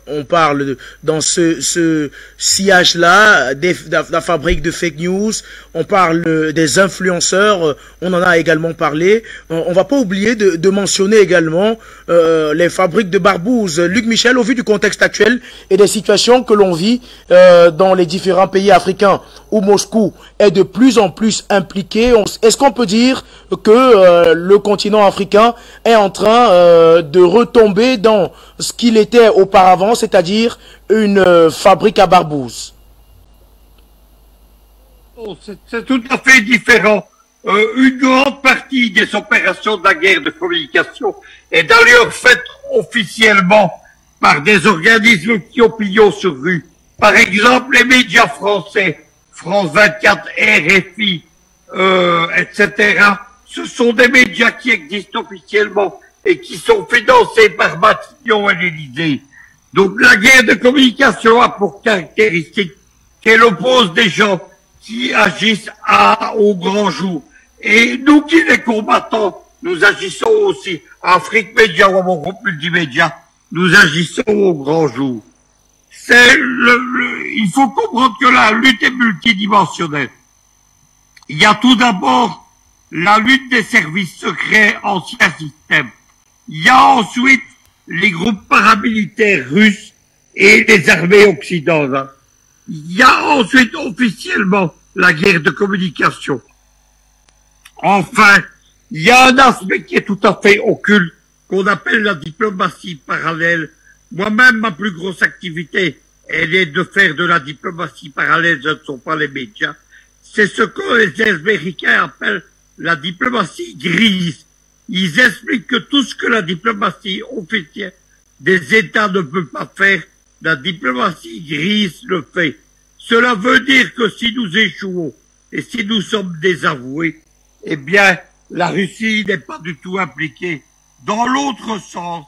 on parle dans ce sillage-là de la fabrique de fake news, on parle des influenceurs, on en a également parlé. On va pas oublier de mentionner également les fabriques de barbouzes. Luc Michel, au vu du contexte actuel et des situations que l'on vit dans les différents pays africains où Moscou est de plus en plus impliqué, est-ce qu'on peut dire que le continent africain est en train de retomber dans ce qu'il était auparavant, c'est-à-dire une fabrique à barbouzes? C'est tout à fait différent. Une grande partie des opérations de la guerre de communication est d'ailleurs faite officiellement par des organismes qui ont pignon sur rue. Par exemple, les médias français, France 24, RFI, etc. Ce sont des médias qui existent officiellement et qui sont financés par Matignon et l'Élysée. Donc la guerre de communication a pour caractéristique qu'elle oppose des gens qui agissent au grand jour. Et nous qui les combattants, nous agissons aussi. Afrique Média ou à mon groupe multimédia, nous agissons au grand jour. Il faut comprendre que la lutte est multidimensionnelle. Il y a tout d'abord la lutte des services secrets anciens systèmes. Il y a ensuite les groupes paramilitaires russes et les armées occidentales. Il y a ensuite officiellement la guerre de communication. Enfin, il y a un aspect qui est tout à fait occulte, qu'on appelle la diplomatie parallèle. Moi-même, ma plus grosse activité, elle est de faire de la diplomatie parallèle, ce ne sont pas les médias. C'est ce que les Américains appellent la diplomatie grise. Ils expliquent que tout ce que la diplomatie officielle des États ne peut pas faire, la diplomatie grise le fait. Cela veut dire que si nous échouons et si nous sommes désavoués, eh bien, la Russie n'est pas du tout impliquée. Dans l'autre sens,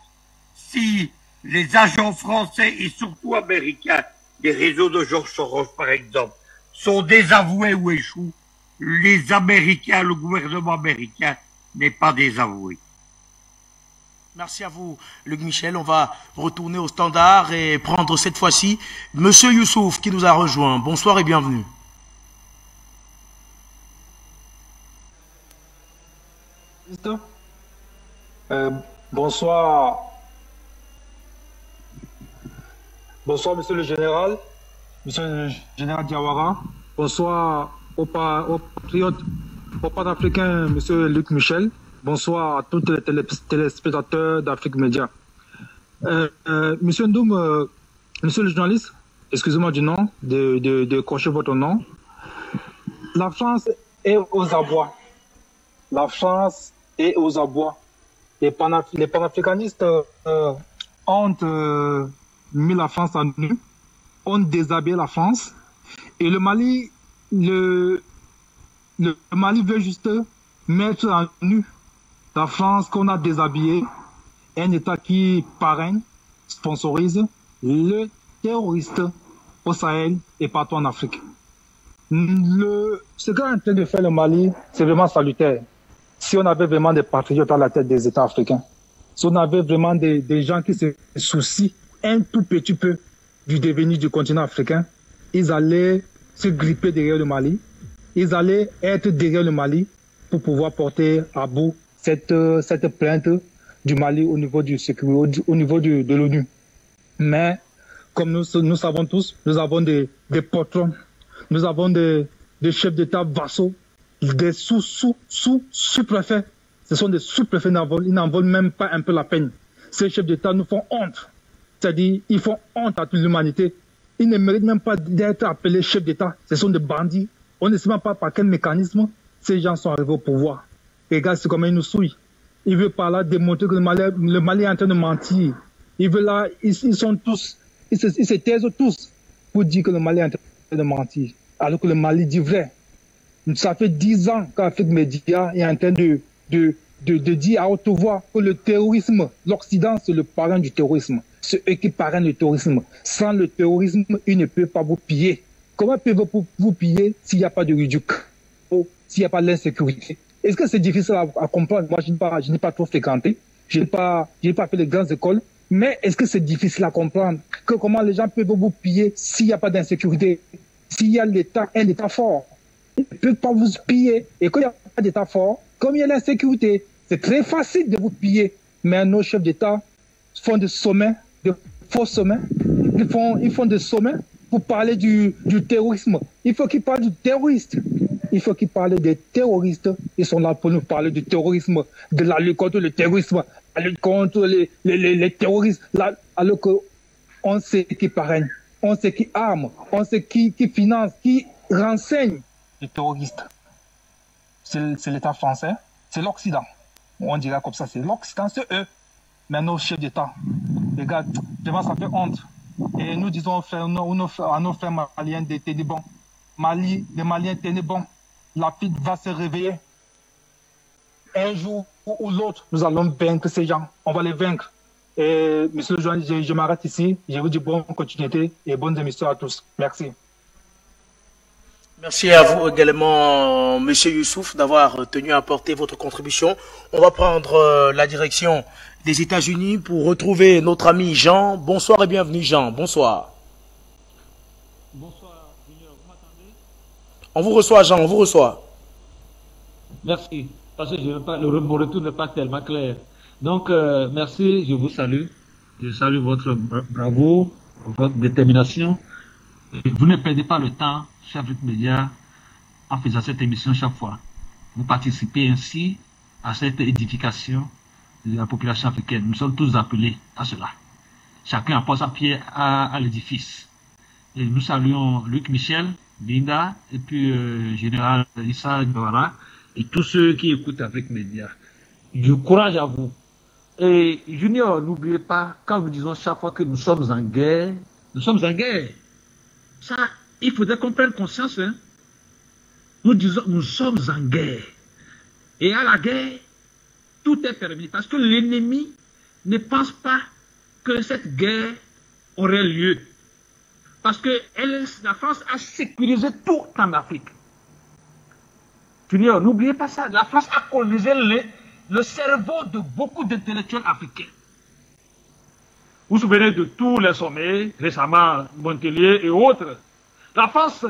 si les agents français et surtout américains, des réseaux de George Soros par exemple, sont désavoués ou échouent, les Américains, le gouvernement américain n'est pas désavoué. Merci à vous, Luc Michel. On va retourner au standard et prendre cette fois-ci Monsieur Youssouf qui nous a rejoint. Bonsoir et bienvenue. Bonsoir. Bonsoir, monsieur le général Diawara. Bonsoir aux patriotes, aux panafricains, monsieur Luc Michel. Bonsoir à tous les téléspectateurs d'Afrique Média. Monsieur Ndoum, monsieur le journaliste, excusez-moi du nom, de cocher votre nom. La France est aux abois. La France est aux abois. Les panafricanistes ont mis la France à nu, ont déshabillé la France. Et le Mali, le Mali veut juste mettre à nu la France qu'on a déshabillée, un État qui parraine, sponsorise le terroriste au Sahel et partout en Afrique. Ce qu'est en train de faire le Mali, c'est vraiment salutaire. Si on avait vraiment des patriotes à la tête des États africains, si on avait vraiment des gens qui se soucient un tout petit peu du devenir du continent africain, ils allaient se gripper derrière le Mali, ils allaient être derrière le Mali pour pouvoir porter à bout cette plainte du Mali au niveau au niveau de l'ONU. Mais, comme nous savons tous, nous avons des patrons, nous avons des chefs d'État vassaux, des sous-préfets. Ce sont des sous-préfets, ils n'en valent même pas un peu la peine. Ces chefs d'État nous font honte. C'est-à-dire, ils font honte à toute l'humanité. Ils ne méritent même pas d'être appelés chefs d'État. Ce sont des bandits. On ne sait même pas par quel mécanisme ces gens sont arrivés au pouvoir. Regarde comment ils nous souillent. Ils veulent par là démontrer que le Mali est en train de mentir. Ils veulent là, ils se taisent tous pour dire que le Mali est en train de mentir. Alors que le Mali dit vrai. Ça fait 10 ans qu'Afrique Média est en train de dire à haute voix que le terrorisme, l'Occident, c'est le parrain du terrorisme. C'est eux qui parrainent le terrorisme. Sans le terrorisme, ils ne peuvent pas vous piller. Comment peuvent-ils vous piller s'il n'y a pas de Riduc, s'il n'y a pas de l'insécurité? Est-ce que c'est difficile à comprendre? Moi, je n'ai pas trop fréquenté. Je n'ai pas fait les grandes écoles. Mais est-ce que c'est difficile à comprendre que comment les gens peuvent vous piller s'il n'y a pas d'insécurité, s'il y a un État fort? Ils ne peuvent pas vous piller. Et quand il n'y a pas d'État fort, comme il y a l'insécurité, c'est très facile de vous piller. Mais nos chefs d'État font des sommets, de faux sommets. Ils font des sommets pour parler du terrorisme. Il faut qu'ils parlent du terroriste. Il faut qu'ils parlent des terroristes. Ils sont là pour nous parler du terrorisme, de la lutte contre le terrorisme, la lutte contre les terroristes. Là, alors qu'on sait qui parraine, on sait qui arme, on sait qui finance, qui renseigne les terroristes. C'est l'État français, c'est l'Occident. On dirait comme ça, c'est l'Occident, c'est eux. Mais nos chefs d'État, les gars, vraiment ça fait honte. Et nous disons à nos frères maliens des bons. Mali, les Maliens tenaient bon. L'Afrique va se réveiller. Un jour ou l'autre, nous allons vaincre ces gens. On va les vaincre. Et monsieur le journaliste, je m'arrête ici. Je vous dis bonne continuité et bonnes émissions à tous. Merci. Merci à vous également, monsieur Youssouf, d'avoir tenu à apporter votre contribution. On va prendre la direction des États-Unis pour retrouver notre ami Jean. Bonsoir et bienvenue, Jean. Bonsoir. Bonsoir, Junior. Vous m'entendez? On vous reçoit, Jean, on vous reçoit. Merci, parce que mon retour n'est pas tellement clair. Donc, merci, je vous salue. Je salue votre bravoure, votre détermination. Vous ne perdez pas le temps chez Afrique Média en faisant cette émission chaque fois. Vous participez ainsi à cette édification de la population africaine. Nous sommes tous appelés à cela. Chacun apporte sa pierre à l'édifice. Et nous saluons Luc Michel, Linda, et puis Général Issa Nwara, et tous ceux qui écoutent Afrique Média. Du courage à vous. Et Junior, n'oubliez pas, quand nous disons chaque fois que nous sommes en guerre, nous sommes en guerre. Ça, il faudrait qu'on prenne conscience. Hein. Nous disons, nous sommes en guerre. Et à la guerre, tout est permis. Parce que l'ennemi ne pense pas que cette guerre aurait lieu. Parce que la France a sécurisé tout en Afrique. Junior, n'oubliez pas ça. La France a colonisé le cerveau de beaucoup d'intellectuels africains. Vous vous souvenez de tous les sommets, récemment Montpellier et autres. La France,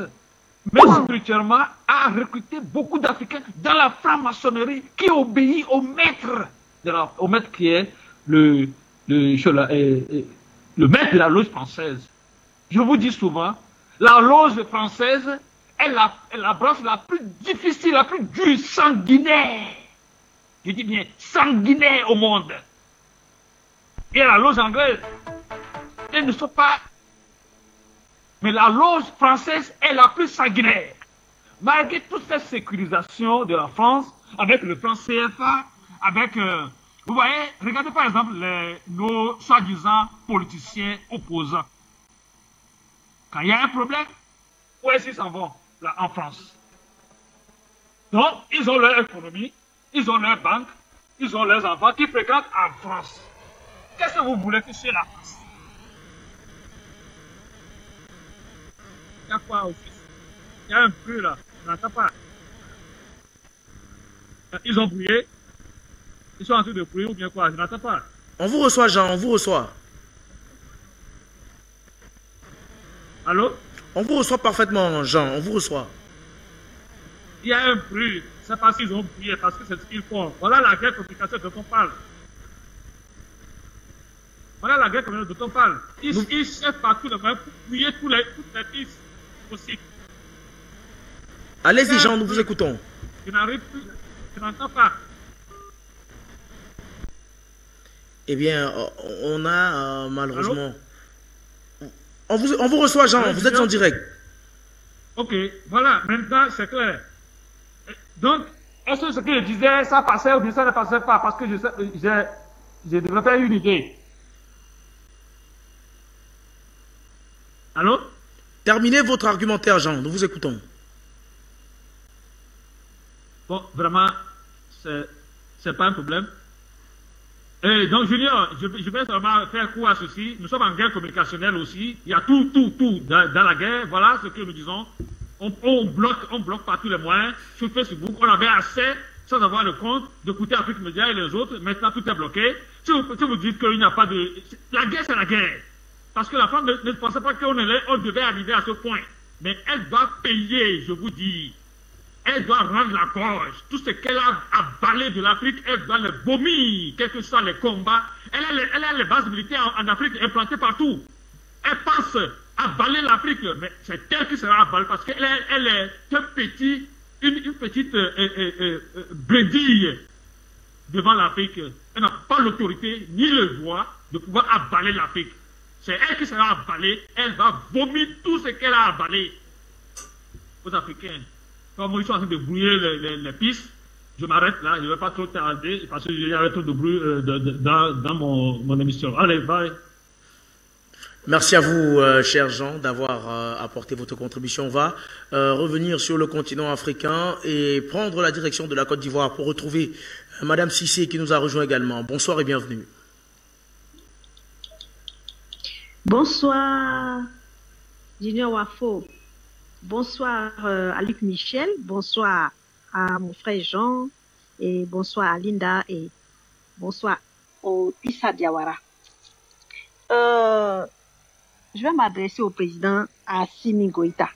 même spirituellement, a recruté beaucoup d'Africains dans la franc-maçonnerie qui obéit au maître qui est le maître de la loge française. Je vous dis souvent, la loge française est la branche la plus difficile, la plus dure, sanguinaire. Je dis bien sanguinaire au monde. Et la loge anglaise, elles ne sont pas... Mais la loge française est la plus sanguinaire. Malgré toute cette sécurisation de la France, avec le franc CFA, avec... vous voyez, regardez par exemple nos soi-disant politiciens opposants. Quand il y a un problème, où est-ce qu'ils s'en vont? Là, en France. Donc, ils ont leur économie, ils ont leur banque, ils ont leurs enfants qui fréquentent en France. Qu'est-ce que vous voulez que c'est la France? Il y a quoi au fils? Il y a un bruit là, je n'entends pas. Ils ont brûlé. Ils sont en train de brûler ou bien quoi? Je n'entends pas. On vous reçoit, Jean, on vous reçoit. Allô? On vous reçoit parfaitement, Jean, on vous reçoit. Il y a un bruit. C'est parce qu'ils ont brûlé, parce que c'est ce qu'ils font. Voilà la guerre communication dont on parle. Voilà la guerre communautaire dont on parle. Ils cherchent partout le moyen pour fouiller toutes les pistes possibles. Allez-y, Jean, nous vous écoutons. Je n'arrive plus, je n'entends pas. Eh bien, on a malheureusement... On vous reçoit, Jean, vous êtes en direct. Ok, voilà, maintenant c'est clair. Donc, est-ce que ce que je disais, ça passait ou bien ça ne passait pas? Parce que j'ai développé une idée. Allô? Terminez votre argumentaire, Jean, nous vous écoutons. Bon, vraiment, c'est pas un problème. Et donc, Junior, je vais seulement faire court à ceci. Nous sommes en guerre communicationnelle aussi. Il y a tout dans la guerre. Voilà ce que nous disons. On bloque par tous les moyens. Sur Facebook, on avait accès sans avoir le compte d'écouter Afrique Média et les autres. Maintenant, tout est bloqué. Si vous dites qu'il n'y a pas de... La guerre, c'est la guerre. Parce que la France ne pensait pas qu'on devait arriver à ce point. Mais elle doit payer, je vous dis. Elle doit rendre la gorge. Tout ce qu'elle a avalé de l'Afrique, elle doit le vomir, quels que soient les combats. Elle a les bases militaires en Afrique implantées partout. Elle pense avaler l'Afrique, mais c'est elle qui sera avalée parce qu'elle est une petite brebis devant l'Afrique. Elle n'a pas l'autorité ni le droit de pouvoir avaler l'Afrique. C'est elle qui sera avalée. Elle va vomir tout ce qu'elle a avalé aux Africains. Comme ils sont en train de brouiller les pistes, je m'arrête là, je ne vais pas trop tarder parce qu'il y a trop de bruit dans mon émission. Allez, bye. Merci à vous, cher Jean, d'avoir apporté votre contribution. On va revenir sur le continent africain et prendre la direction de la Côte d'Ivoire pour retrouver Madame Cissé qui nous a rejoint également. Bonsoir et bienvenue. Bonsoir, Junior Wafo. Bonsoir à Luc Michel. Bonsoir à mon frère Jean. Et bonsoir à Linda. Et bonsoir au Issa Diawara. Je vais m'adresser au président Assimi Goïta.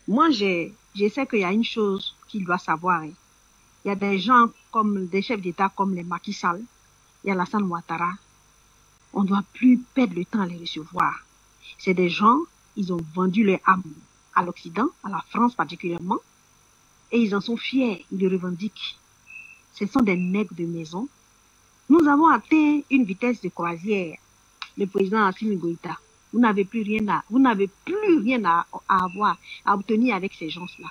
Moi, je sais qu'il y a une chose qu'il doit savoir. Hein. Il y a des gens comme des chefs d'État comme les Macky Sall, il y a Alassane Ouattara. On ne doit plus perdre le temps à les recevoir. C'est des gens, ils ont vendu leur âme à l'Occident, à la France particulièrement, et ils en sont fiers, ils le revendiquent. Ce sont des nègres de maison. Nous avons atteint une vitesse de croisière. Le président Assimi Goïta, vous n'avez plus rien à obtenir avec ces gens-là.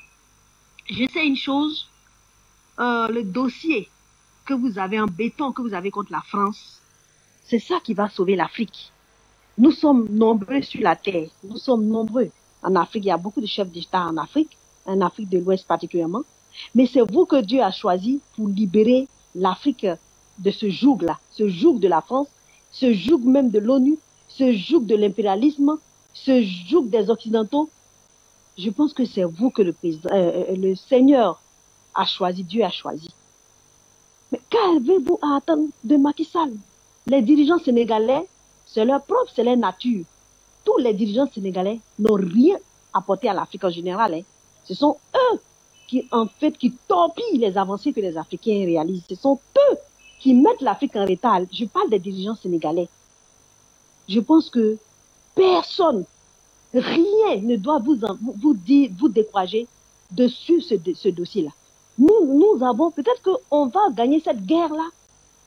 Je sais une chose, le dossier que vous avez en béton, que vous avez contre la France, c'est ça qui va sauver l'Afrique. Nous sommes nombreux sur la terre. Nous sommes nombreux. En Afrique, il y a beaucoup de chefs d'État en Afrique de l'Ouest particulièrement. Mais c'est vous que Dieu a choisi pour libérer l'Afrique de ce joug-là, ce joug de la France, ce joug même de l'ONU, ce joug de l'impérialisme, ce joug des Occidentaux. Je pense que c'est vous que le Seigneur a choisi, Dieu a choisi. Mais qu'avez-vous à attendre de Macky Sall? Les dirigeants sénégalais, c'est leur propre, c'est leur nature. Tous les dirigeants sénégalais n'ont rien apporté à l'Afrique en général. Hein. Ce sont eux qui torpillent les avancées que les Africains réalisent. Ce sont eux qui mettent l'Afrique en retard. Je parle des dirigeants sénégalais. Je pense que personne, rien ne doit vous décourager de suivre ce dossier-là. Nous avons, peut-être qu'on va gagner cette guerre-là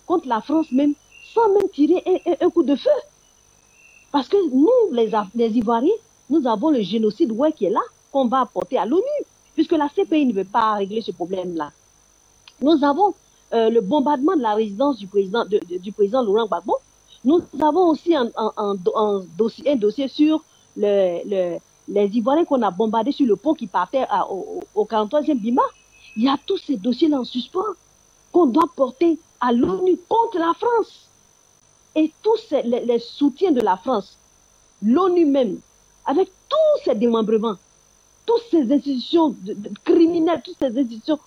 contre la France même, sans même tirer un coup de feu. Parce que nous, les Ivoiriens, nous avons le génocide qui est là, qu'on va apporter à l'ONU, puisque la CPI ne veut pas régler ce problème-là. Nous avons le bombardement de la résidence du président Laurent Gbagbo. Nous avons aussi un dossier sur les Ivoiriens qu'on a bombardés sur le pont qui partait au 43e Bima. Il y a tous ces dossiers-là en suspens qu'on doit porter à l'ONU contre la France. Et tous les soutiens de la France, l'ONU même, avec tous ces démembrements, toutes ces institutions criminelles, toutes ces institutions,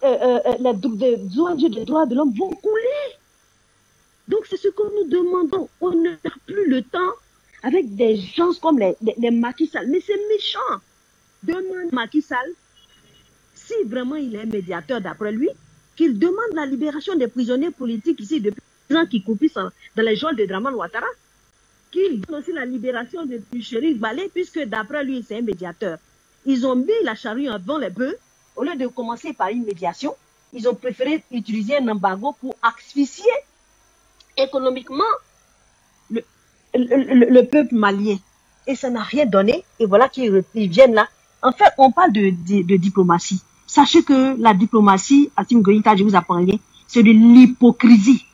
les ONG des droits de l'homme vont couler. Donc c'est ce que nous demandons. On n'a plus le temps avec des gens comme les Macky Sall. Mais c'est méchant. Demande Macky Sall, si vraiment il est médiateur d'après lui, qu'il demande la libération des prisonniers politiques ici depuis gens qui coupissent dans les geôles de Dramane Ouattara, qu'il donne aussi la libération de Chérif Balé, puisque d'après lui, c'est un médiateur. Ils ont mis la charrue avant les bœufs, au lieu de commencer par une médiation, ils ont préféré utiliser un embargo pour asphyxier économiquement le peuple malien. Et ça n'a rien donné, et voilà qu'ils viennent là. En fait, on parle de diplomatie. Sachez que la diplomatie, Assimi Goïta, je vous apprends rien, c'est de l'hypocrisie.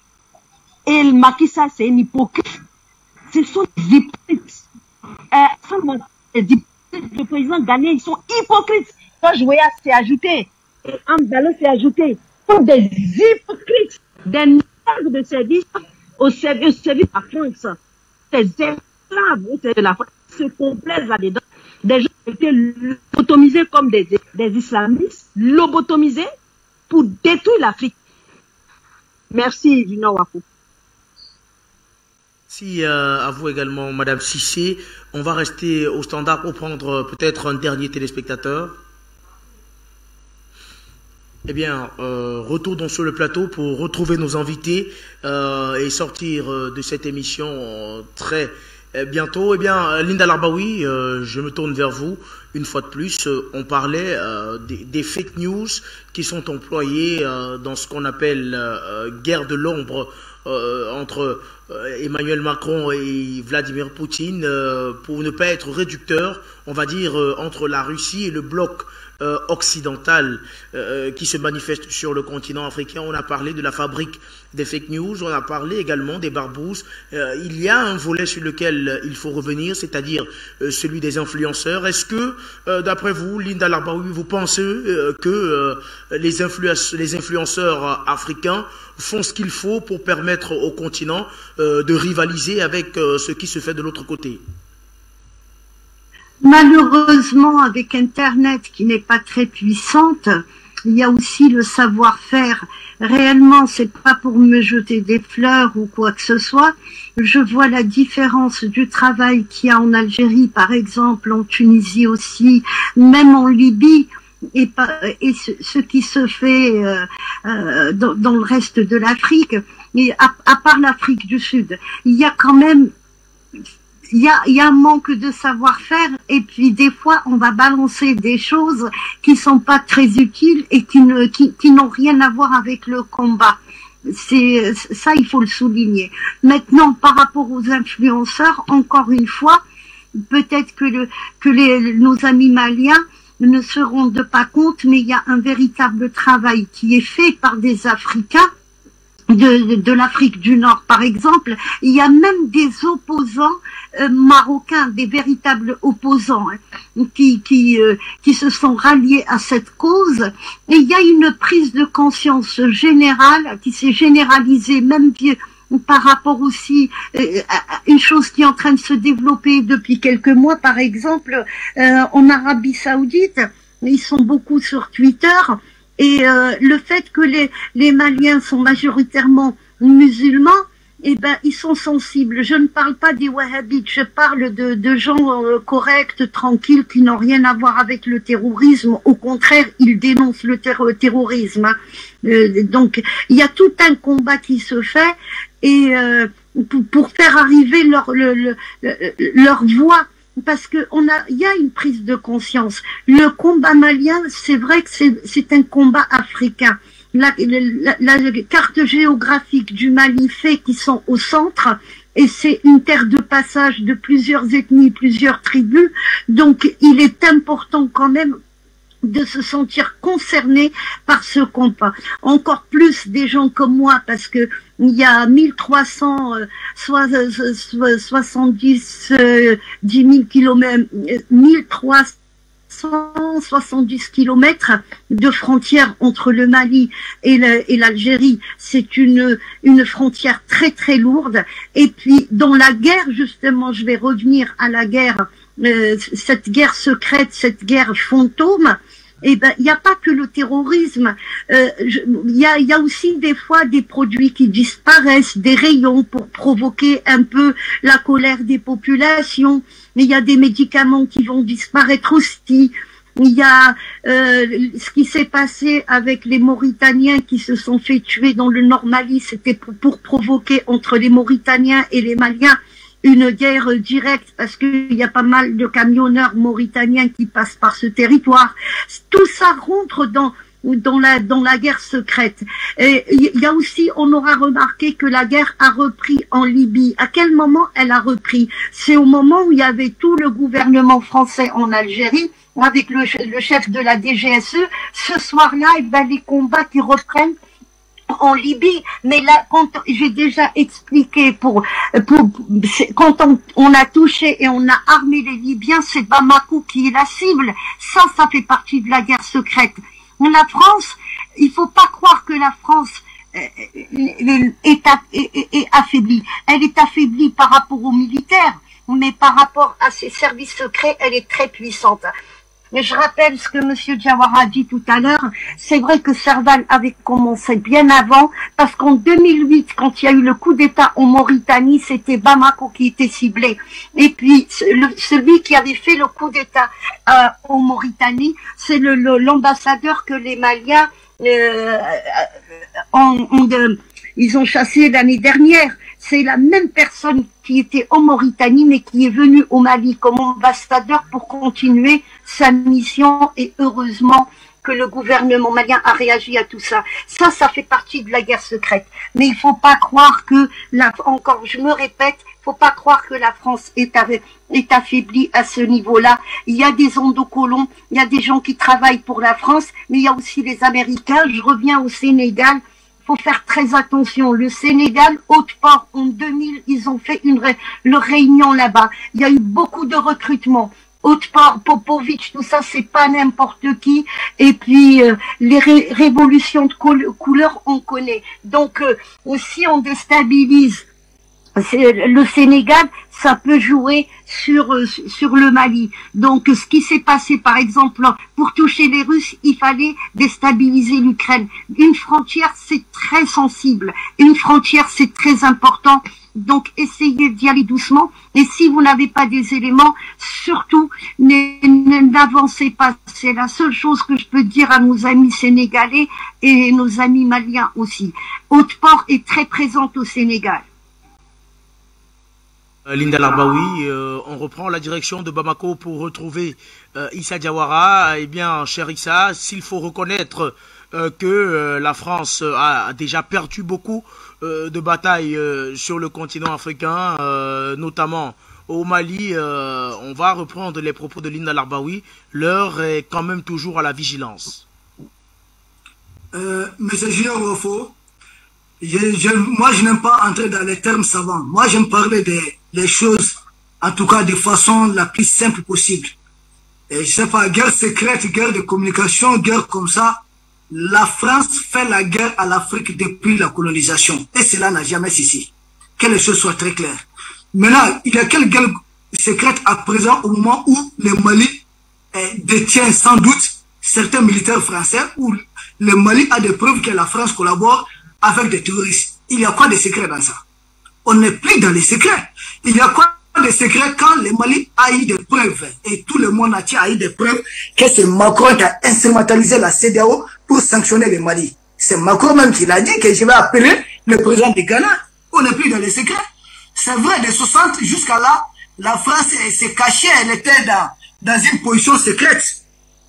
Et le Macky Sall, c'est un hypocrite. Ce sont des hypocrites. Le président ghanéen, ils sont hypocrites. Quand Joya s'est ajouté, Amdalo s'est ajouté, sont des hypocrites, des nègres de service au service de la France. Des esclaves de la France se complaisent là-dedans. Des gens qui ont été lobotomisés comme des islamistes, lobotomisés. pour détruire l'Afrique. Merci, Junior Wafo. Merci à vous également, Madame Cissé. On va rester au standard pour prendre peut-être un dernier téléspectateur. Eh bien, retournons sur le plateau pour retrouver nos invités et sortir de cette émission très bientôt. Eh bien, Linda Larbaoui, je me tourne vers vous. Une fois de plus, on parlait des fake news qui sont employées dans ce qu'on appelle guerre de l'ombre entre Emmanuel Macron et Vladimir Poutine, pour ne pas être réducteur, on va dire, entre la Russie et le bloc occidental qui se manifeste sur le continent africain. On a parlé de la fabrique des fake news, on a parlé également des barbouzes. Il y a un volet sur lequel il faut revenir, c'est-à-dire celui des influenceurs. Est-ce que, d'après vous, Linda Larbaoui, vous pensez que les influenceurs africains font ce qu'il faut pour permettre au continent de rivaliser avec ce qui se fait de l'autre côté? Malheureusement, avec Internet qui n'est pas très puissante, il y a aussi le savoir-faire. Réellement, c'est pas pour me jeter des fleurs ou quoi que ce soit. Je vois la différence du travail qu'il y a en Algérie, par exemple, en Tunisie aussi, même en Libye, et ce qui se fait dans le reste de l'Afrique. Et à part l'Afrique du Sud, il y a quand même il y a un manque de savoir-faire, et puis des fois on va balancer des choses qui sont pas très utiles et qui n'ont rien à voir avec le combat. C'est ça, il faut le souligner. Maintenant, par rapport aux influenceurs, encore une fois, peut-être que nos amis maliens ne se rendent pas compte, mais il y a un véritable travail qui est fait par des Africains de l'Afrique du Nord, par exemple. Il y a même des opposants marocains, des véritables opposants, qui se sont ralliés à cette cause. Et il y a une prise de conscience générale qui s'est généralisée, même par rapport aussi à une chose qui est en train de se développer depuis quelques mois, par exemple, en Arabie Saoudite. Ils sont beaucoup sur Twitter. Et le fait que les Maliens sont majoritairement musulmans, eh ben ils sont sensibles. Je ne parle pas des wahhabites, je parle de gens corrects, tranquilles, qui n'ont rien à voir avec le terrorisme. Au contraire, ils dénoncent le terrorisme. Donc il y a tout un combat qui se fait, et pour faire arriver leur voix. Parce que il y a une prise de conscience. Le combat malien, c'est vrai que c'est un combat africain. La carte géographique du Mali fait qu'ils sont au centre, et c'est une terre de passage de plusieurs ethnies, plusieurs tribus. Donc, il est important quand même de se sentir concerné par ce combat. Encore plus des gens comme moi, parce que il y a 1370 kilomètres, 1370 kilomètres de frontière entre le Mali et l'Algérie. C'est une frontière très très lourde. Et puis dans la guerre, justement, je vais revenir à la guerre, cette guerre secrète, cette guerre fantôme. Eh ben, il n'y a pas que le terrorisme. Il y a aussi des fois des produits qui disparaissent, des rayons pour provoquer un peu la colère des populations. Mais il y a des médicaments qui vont disparaître aussi. Il y a ce qui s'est passé avec les Mauritaniens qui se sont fait tuer dans le Nord Mali. C'était pour provoquer entre les Mauritaniens et les Maliens une guerre directe, parce qu'il y a pas mal de camionneurs mauritaniens qui passent par ce territoire. Tout ça rentre dans la guerre secrète. Et il y a aussi, on aura remarqué que la guerre a repris en Libye. À quel moment elle a repris? C'est au moment où il y avait tout le gouvernement français en Algérie, avec le chef de la DGSE. Ce soir-là, les combats qui reprennent en Libye. Mais là, quand j'ai déjà expliqué, quand on a touché et on a armé les Libyens, c'est Bamako qui est la cible. Ça fait partie de la guerre secrète. La France, il faut pas croire que la France est affaiblie. Elle est affaiblie par rapport aux militaires, mais par rapport à ses services secrets, elle est très puissante. Mais je rappelle ce que M. Diawara a dit tout à l'heure. C'est vrai que Serval avait commencé bien avant, parce qu'en 2008, quand il y a eu le coup d'État en Mauritanie, c'était Bamako qui était ciblé. Et puis, celui qui avait fait le coup d'État en Mauritanie, c'est l'ambassadeur que les Maliens ils ont chassé l'année dernière. C'est la même personne qui était en Mauritanie, mais qui est venue au Mali comme ambassadeur pour continuer sa mission. Et heureusement que le gouvernement malien a réagi à tout ça. Ça fait partie de la guerre secrète. Mais il faut pas croire que, encore je me répète, faut pas croire que la France est affaiblie à ce niveau-là. Il y a des endocolons, il y a des gens qui travaillent pour la France, mais il y a aussi les Américains. Je reviens au Sénégal. Faut faire très attention. Le Sénégal, Haute-Port, en 2000, ils ont fait leur réunion là-bas. Il y a eu beaucoup de recrutements. Haute-Port, Popovic, tout ça, c'est pas n'importe qui. Et puis, les révolutions de couleur, on connaît. Donc, si on déstabilise le Sénégal, ça peut jouer sur le Mali. Donc, ce qui s'est passé, par exemple, pour toucher les Russes, il fallait déstabiliser l'Ukraine. Une frontière, c'est très sensible. Une frontière, c'est très important. Donc, essayez d'y aller doucement. Et si vous n'avez pas des éléments, surtout, n'avancez pas. C'est la seule chose que je peux dire à nos amis sénégalais et nos amis maliens aussi. Haute-Port est très présente au Sénégal. Linda Larbaoui, on reprend la direction de Bamako pour retrouver Issa Diawara. Eh bien, cher Issa, s'il faut reconnaître que la France a déjà perdu beaucoup de batailles sur le continent africain, notamment au Mali, on va reprendre les propos de Linda Larbaoui. L'heure est quand même toujours à la vigilance. Monsieur Junior Wofo, moi je n'aime pas entrer dans les termes savants. Moi j'aime parler des choses, en tout cas de façon la plus simple possible. Et je sais pas, guerre secrète, guerre de communication, guerre comme ça. La France fait la guerre à l'Afrique depuis la colonisation. Et cela n'a jamais cessé. Que les choses soient très claires. Maintenant, il y a quelle guerre secrète à présent au moment où le Mali détient sans doute certains militaires français, où le Mali a des preuves que la France collabore avec des terroristes. Il y a quoi de secret dans ça? On n'est plus dans les secrets. Il y a quoi de secret quand le Mali a eu des preuves, et tout le monde entier a eu des preuves que c'est Macron qui a instrumentalisé la CEDEAO pour sanctionner le Mali. C'est Macron même qui l'a dit que je vais appeler le président du Ghana. On n'est plus dans les secrets. C'est vrai, de 60 jusqu'à là, la France s'est cachée, elle était dans une position secrète.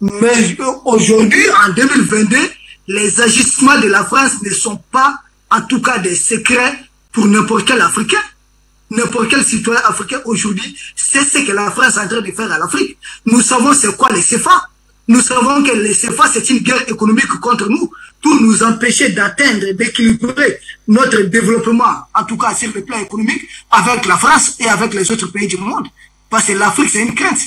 Mais aujourd'hui, en 2022, les agissements de la France ne sont pas, en tout cas, des secrets pour n'importe quel Africain. N'importe quel citoyen africain aujourd'hui sait ce que la France est en train de faire à l'Afrique. Nous savons c'est quoi les CFA. Nous savons que les CFA, c'est une guerre économique contre nous, pour nous empêcher d'atteindre, d'équilibrer notre développement, en tout cas sur le plan économique, avec la France et avec les autres pays du monde. Parce que l'Afrique, c'est une crainte.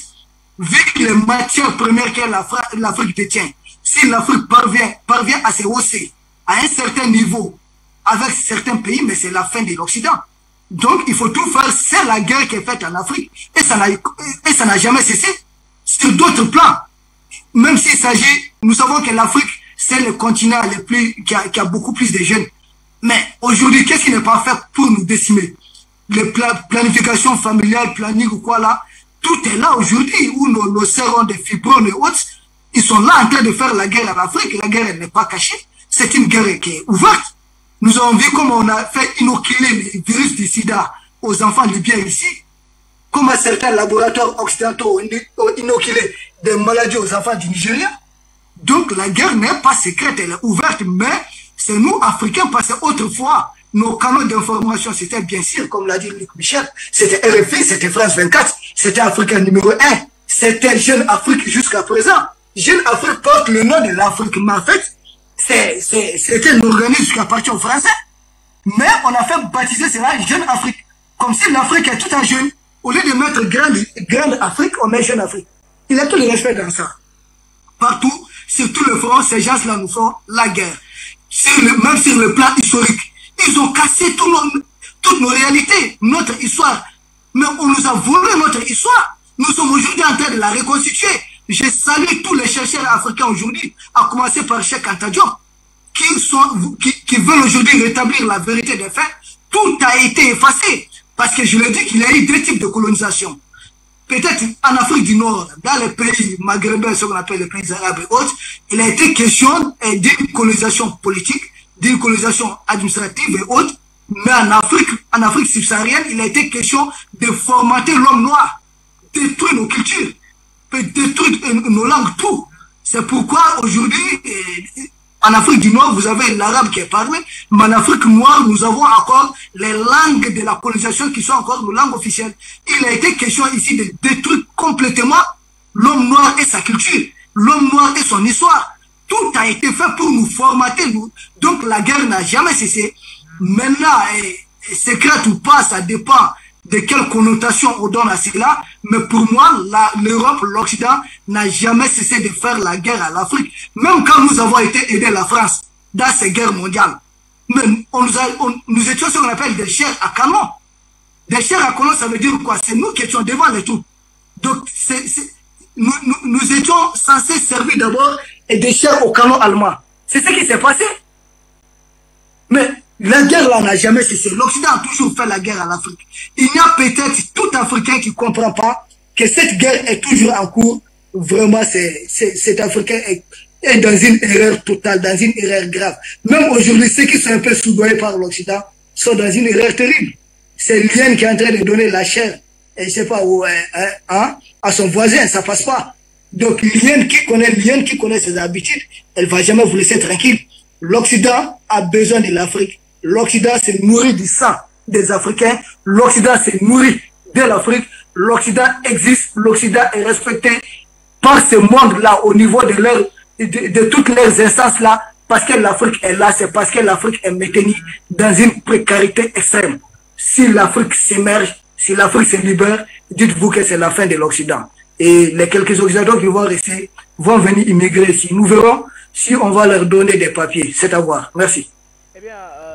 Vu que les matières premières que l'Afrique détient, si l'Afrique parvient à se hausser à un certain niveau avec certains pays, mais c'est la fin de l'Occident. Donc, il faut tout faire. C'est la guerre qui est faite en Afrique. Et ça n'a jamais cessé. Sur d'autres plans. Même s'il s'agit, nous savons que l'Afrique, c'est le continent qui a beaucoup plus de jeunes. Mais aujourd'hui, qu'est-ce qui n'est pas fait pour nous décimer? Les planifications familiales, planning ou quoi là, tout est là aujourd'hui, où nos sœurs ont des fibromes et autres. Ils sont là en train de faire la guerre en Afrique. La guerre, elle n'est pas cachée. C'est une guerre qui est ouverte. Nous avons vu comment on a fait inoculer le virus du sida aux enfants libyens ici. Comment certains laboratoires occidentaux ont inoculé des maladies aux enfants du Nigeria. Donc la guerre n'est pas secrète, elle est ouverte, mais c'est nous, Africains, parce qu'autrefois, nos canaux d'information, c'était bien sûr, comme l'a dit Luc Michel, c'était RFI, c'était France 24, c'était Africain numéro 1, c'était Jeune Afrique jusqu'à présent. Jeune Afrique porte le nom de l'Afrique, mais en fait, c'était un organisme qui appartient aux Français. Mais on a fait baptiser cela Jeune Afrique. Comme si l'Afrique est tout un jeune. Au lieu de mettre grande Afrique, on met Jeune Afrique. Il y a tout le respect dans ça. Partout, sur tout le front, ces gens-là nous font la guerre. Même sur le plan historique. Ils ont cassé toutes nos réalités, notre histoire. Mais on nous a volé notre histoire. Nous sommes aujourd'hui en train de la reconstituer. Je salue tous les chercheurs africains aujourd'hui, à commencer par Cheikh Anta Diop, qui veulent aujourd'hui rétablir la vérité des faits. Tout a été effacé, parce que je le dis qu'il y a eu deux types de colonisation. Peut-être en Afrique du Nord, dans les pays maghrébins, ce qu'on appelle les pays arabes et autres, il a été question d'une colonisation politique, d'une colonisation administrative et autres. Mais en Afrique subsaharienne, il a été question de formater l'homme noir, détruire nos cultures, détruire nos langues, tout. C'est pourquoi aujourd'hui, en Afrique du Nord, vous avez l'arabe qui est parlé, mais en Afrique noire, nous avons encore les langues de la colonisation qui sont encore nos langues officielles. Il a été question ici de détruire complètement l'homme noir et sa culture, l'homme noir et son histoire. Tout a été fait pour nous formater, nous. Donc la guerre n'a jamais cessé. Maintenant, secrète ou pas, ça dépend de quelle connotation on donne à cela. Mais pour moi, l'Europe, l'Occident n'a jamais cessé de faire la guerre à l'Afrique. Même quand nous avons été aidés la France dans ces guerres mondiales, même nous étions ce qu'on appelle des chairs à canon. Des chairs à canon, ça veut dire quoi? C'est nous qui étions devant les troupes. Donc, nous étions censés servir d'abord des chairs au canon allemand. C'est ce qui s'est passé. Mais la guerre là n'a jamais cessé. L'Occident a toujours fait la guerre à l'Afrique. Il y a peut-être tout Africain qui ne comprend pas que cette guerre est toujours en cours. Vraiment, cet Africain est dans une erreur totale, dans une erreur grave. Même aujourd'hui, ceux qui sont un peu soudoyés par l'Occident sont dans une erreur terrible. C'est l'Ien qui est en train de donner la chair, et je sais pas où, à son voisin, ça passe pas. Donc l'Ien qui connaît ses habitudes, elle va jamais vous laisser tranquille. L'Occident a besoin de l'Afrique. L'Occident se nourrit du sang des Africains. L'Occident se nourrit de l'Afrique. L'Occident existe. L'Occident est respecté par ce monde-là au niveau de toutes leurs instances-là. Parce que l'Afrique est là, c'est parce que l'Afrique est maintenue dans une précarité extrême. Si l'Afrique s'émerge, si l'Afrique se libère, dites-vous que c'est la fin de l'Occident. Et les quelques Occidentaux qui vont rester vont venir immigrer ici. Nous verrons si on va leur donner des papiers. C'est à voir. Merci. Eh bien,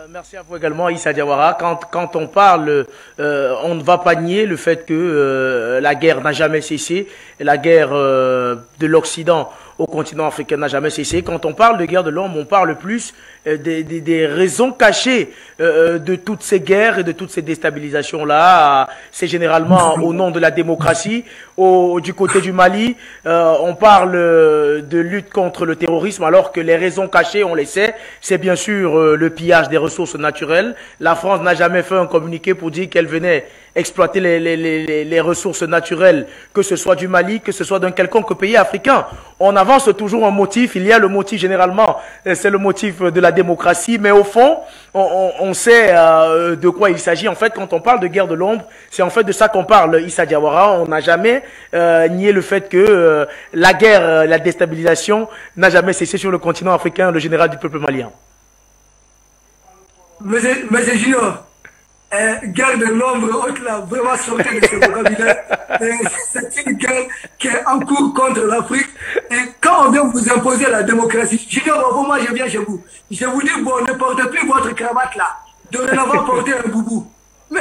merci à vous également, Issa Diawara. Quand on parle, on ne va pas nier le fait que la guerre n'a jamais cessé. La guerre de l'Occident au continent africain n'a jamais cessé. Quand on parle de guerre de l'homme, on parle plus des raisons cachées de toutes ces guerres et de toutes ces déstabilisations-là. C'est généralement au nom de la démocratie. Du côté du Mali, on parle de lutte contre le terrorisme, alors que les raisons cachées, on les sait, c'est bien sûr le pillage des ressources naturelles. La France n'a jamais fait un communiqué pour dire qu'elle venait exploiter les ressources naturelles, que ce soit du Mali, que ce soit d'un quelconque pays africain. On avance toujours un motif. Il y a le motif généralement, c'est le motif de la démocratie, mais au fond, on sait de quoi il s'agit. En fait, quand on parle de guerre de l'ombre, c'est en fait de ça qu'on parle, Issa Diawara. On n'a jamais nié le fait que la guerre, la déstabilisation n'a jamais cessé sur le continent africain, le général du peuple malien. Monsieur Junior, guerre de l'ombre, autre là, vraiment sorti de ce vocabulaire. C'est une guerre qui est en cours contre l'Afrique. Et quand on vient vous imposer la démocratie, Junior, moi je viens chez vous. Je vous dis, bon, ne portez plus votre cravate là. Dorénavant, portez un boubou. Mais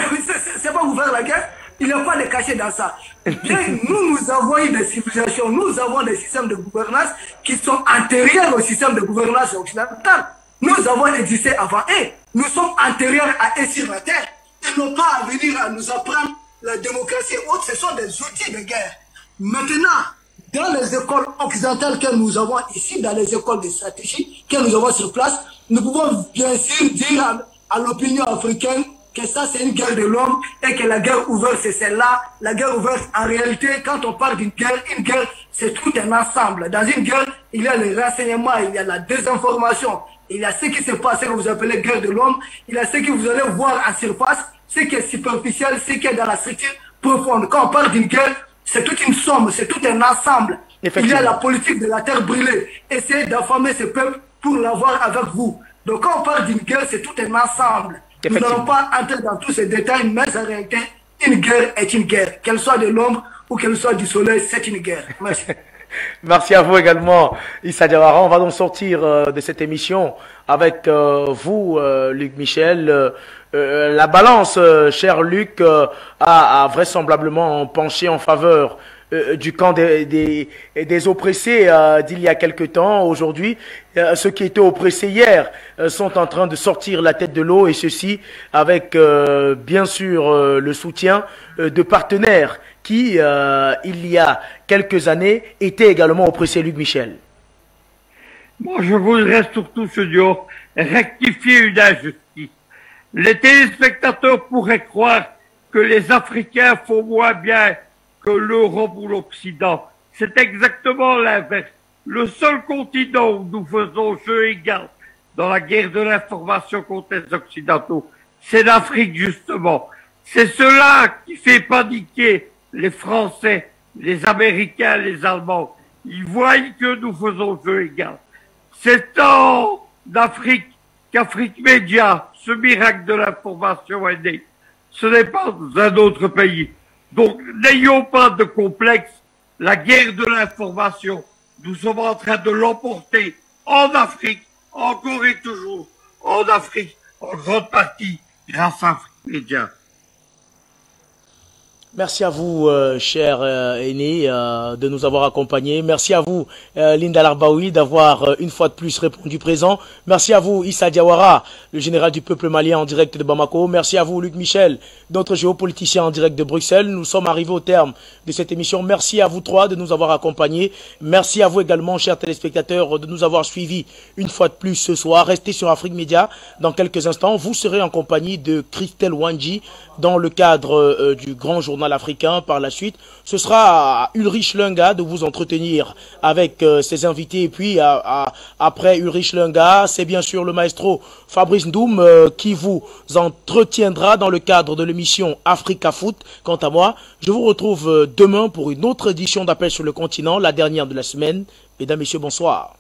c'est pas vous faire la guerre. Il n'y a pas de cachet dans ça. Bien, nous avons eu des civilisations, nous avons des systèmes de gouvernance qui sont antérieurs au système de gouvernance occidental. Nous avons existé avant eux. Nous sommes antérieurs à eux sur la terre. Ils n'ont pas à venir à nous apprendre la démocratie et autres. Ce sont des outils de guerre. Maintenant, dans les écoles occidentales que nous avons ici, dans les écoles de stratégie que nous avons sur place, nous pouvons bien sûr dire à l'opinion africaine que ça c'est une guerre de l'homme et que la guerre ouverte c'est celle-là. La guerre ouverte, en réalité, quand on parle d'une guerre, une guerre c'est tout un ensemble. Dans une guerre, il y a les renseignements, il y a la désinformation, il y a ce qui se passe, ce que vous appelez guerre de l'homme, il y a ce que vous allez voir en surface, ce qui est superficiel, ce qui est dans la structure profonde. Quand on parle d'une guerre, c'est toute une somme, c'est tout un ensemble. Il y a la politique de la terre brûlée. Essayez d'affamer ce peuple pour l'avoir avec vous. Donc quand on parle d'une guerre, c'est tout un ensemble. Nous n'allons pas entrer dans tous ces détails, mais en réalité, une guerre est une guerre. Qu'elle soit de l'ombre ou qu'elle soit du soleil, c'est une guerre. Merci. Merci à vous également, Issa Diawara. On va donc sortir de cette émission avec vous, Luc Michel. La balance, cher Luc, a vraisemblablement penché en faveur du camp des oppressés d'il y a quelque temps. Aujourd'hui, ceux qui étaient oppressés hier sont en train de sortir la tête de l'eau, et ceci avec bien sûr le soutien de partenaires qui, il y a quelques années, étaient également oppressés. Luc Michel. Moi, je voudrais surtout, Studio, rectifier une injustice. Les téléspectateurs pourraient croire que les Africains font moins bien que l'Europe ou l'Occident. C'est exactement l'inverse. Le seul continent où nous faisons jeu égal dans la guerre de l'information contre les Occidentaux, c'est l'Afrique, justement. C'est cela qui fait paniquer les Français, les Américains, les Allemands. Ils voient que nous faisons jeu égal. C'est en Afrique qu'Afrique Média, ce miracle de l'information est né. Ce n'est pas dans un autre pays. Donc, n'ayons pas de complexe. La guerre de l'information, nous sommes en train de l'emporter en Afrique, encore et toujours en Afrique, en grande partie grâce à Afrique Média. Merci à vous, cher aîné, de nous avoir accompagnés. Merci à vous, Linda Larbaoui, d'avoir une fois de plus répondu présent. Merci à vous, Issa Diawara, le général du peuple malien en direct de Bamako. Merci à vous, Luc Michel, notre géopoliticien en direct de Bruxelles. Nous sommes arrivés au terme de cette émission. Merci à vous trois de nous avoir accompagnés. Merci à vous également, chers téléspectateurs, de nous avoir suivis une fois de plus ce soir. Restez sur Afrique Média. Dans quelques instants, vous serez en compagnie de Christelle Wanji dans le cadre du grand journal africain. Par la suite, ce sera à Ulrich Lunga de vous entretenir avec ses invités, et puis après Ulrich Lunga, c'est bien sûr le maestro Fabrice Ndoum qui vous entretiendra dans le cadre de l'émission Africa Foot. Quant à moi, je vous retrouve demain pour une autre édition d'Appel sur le continent, la dernière de la semaine. Mesdames, Messieurs, bonsoir.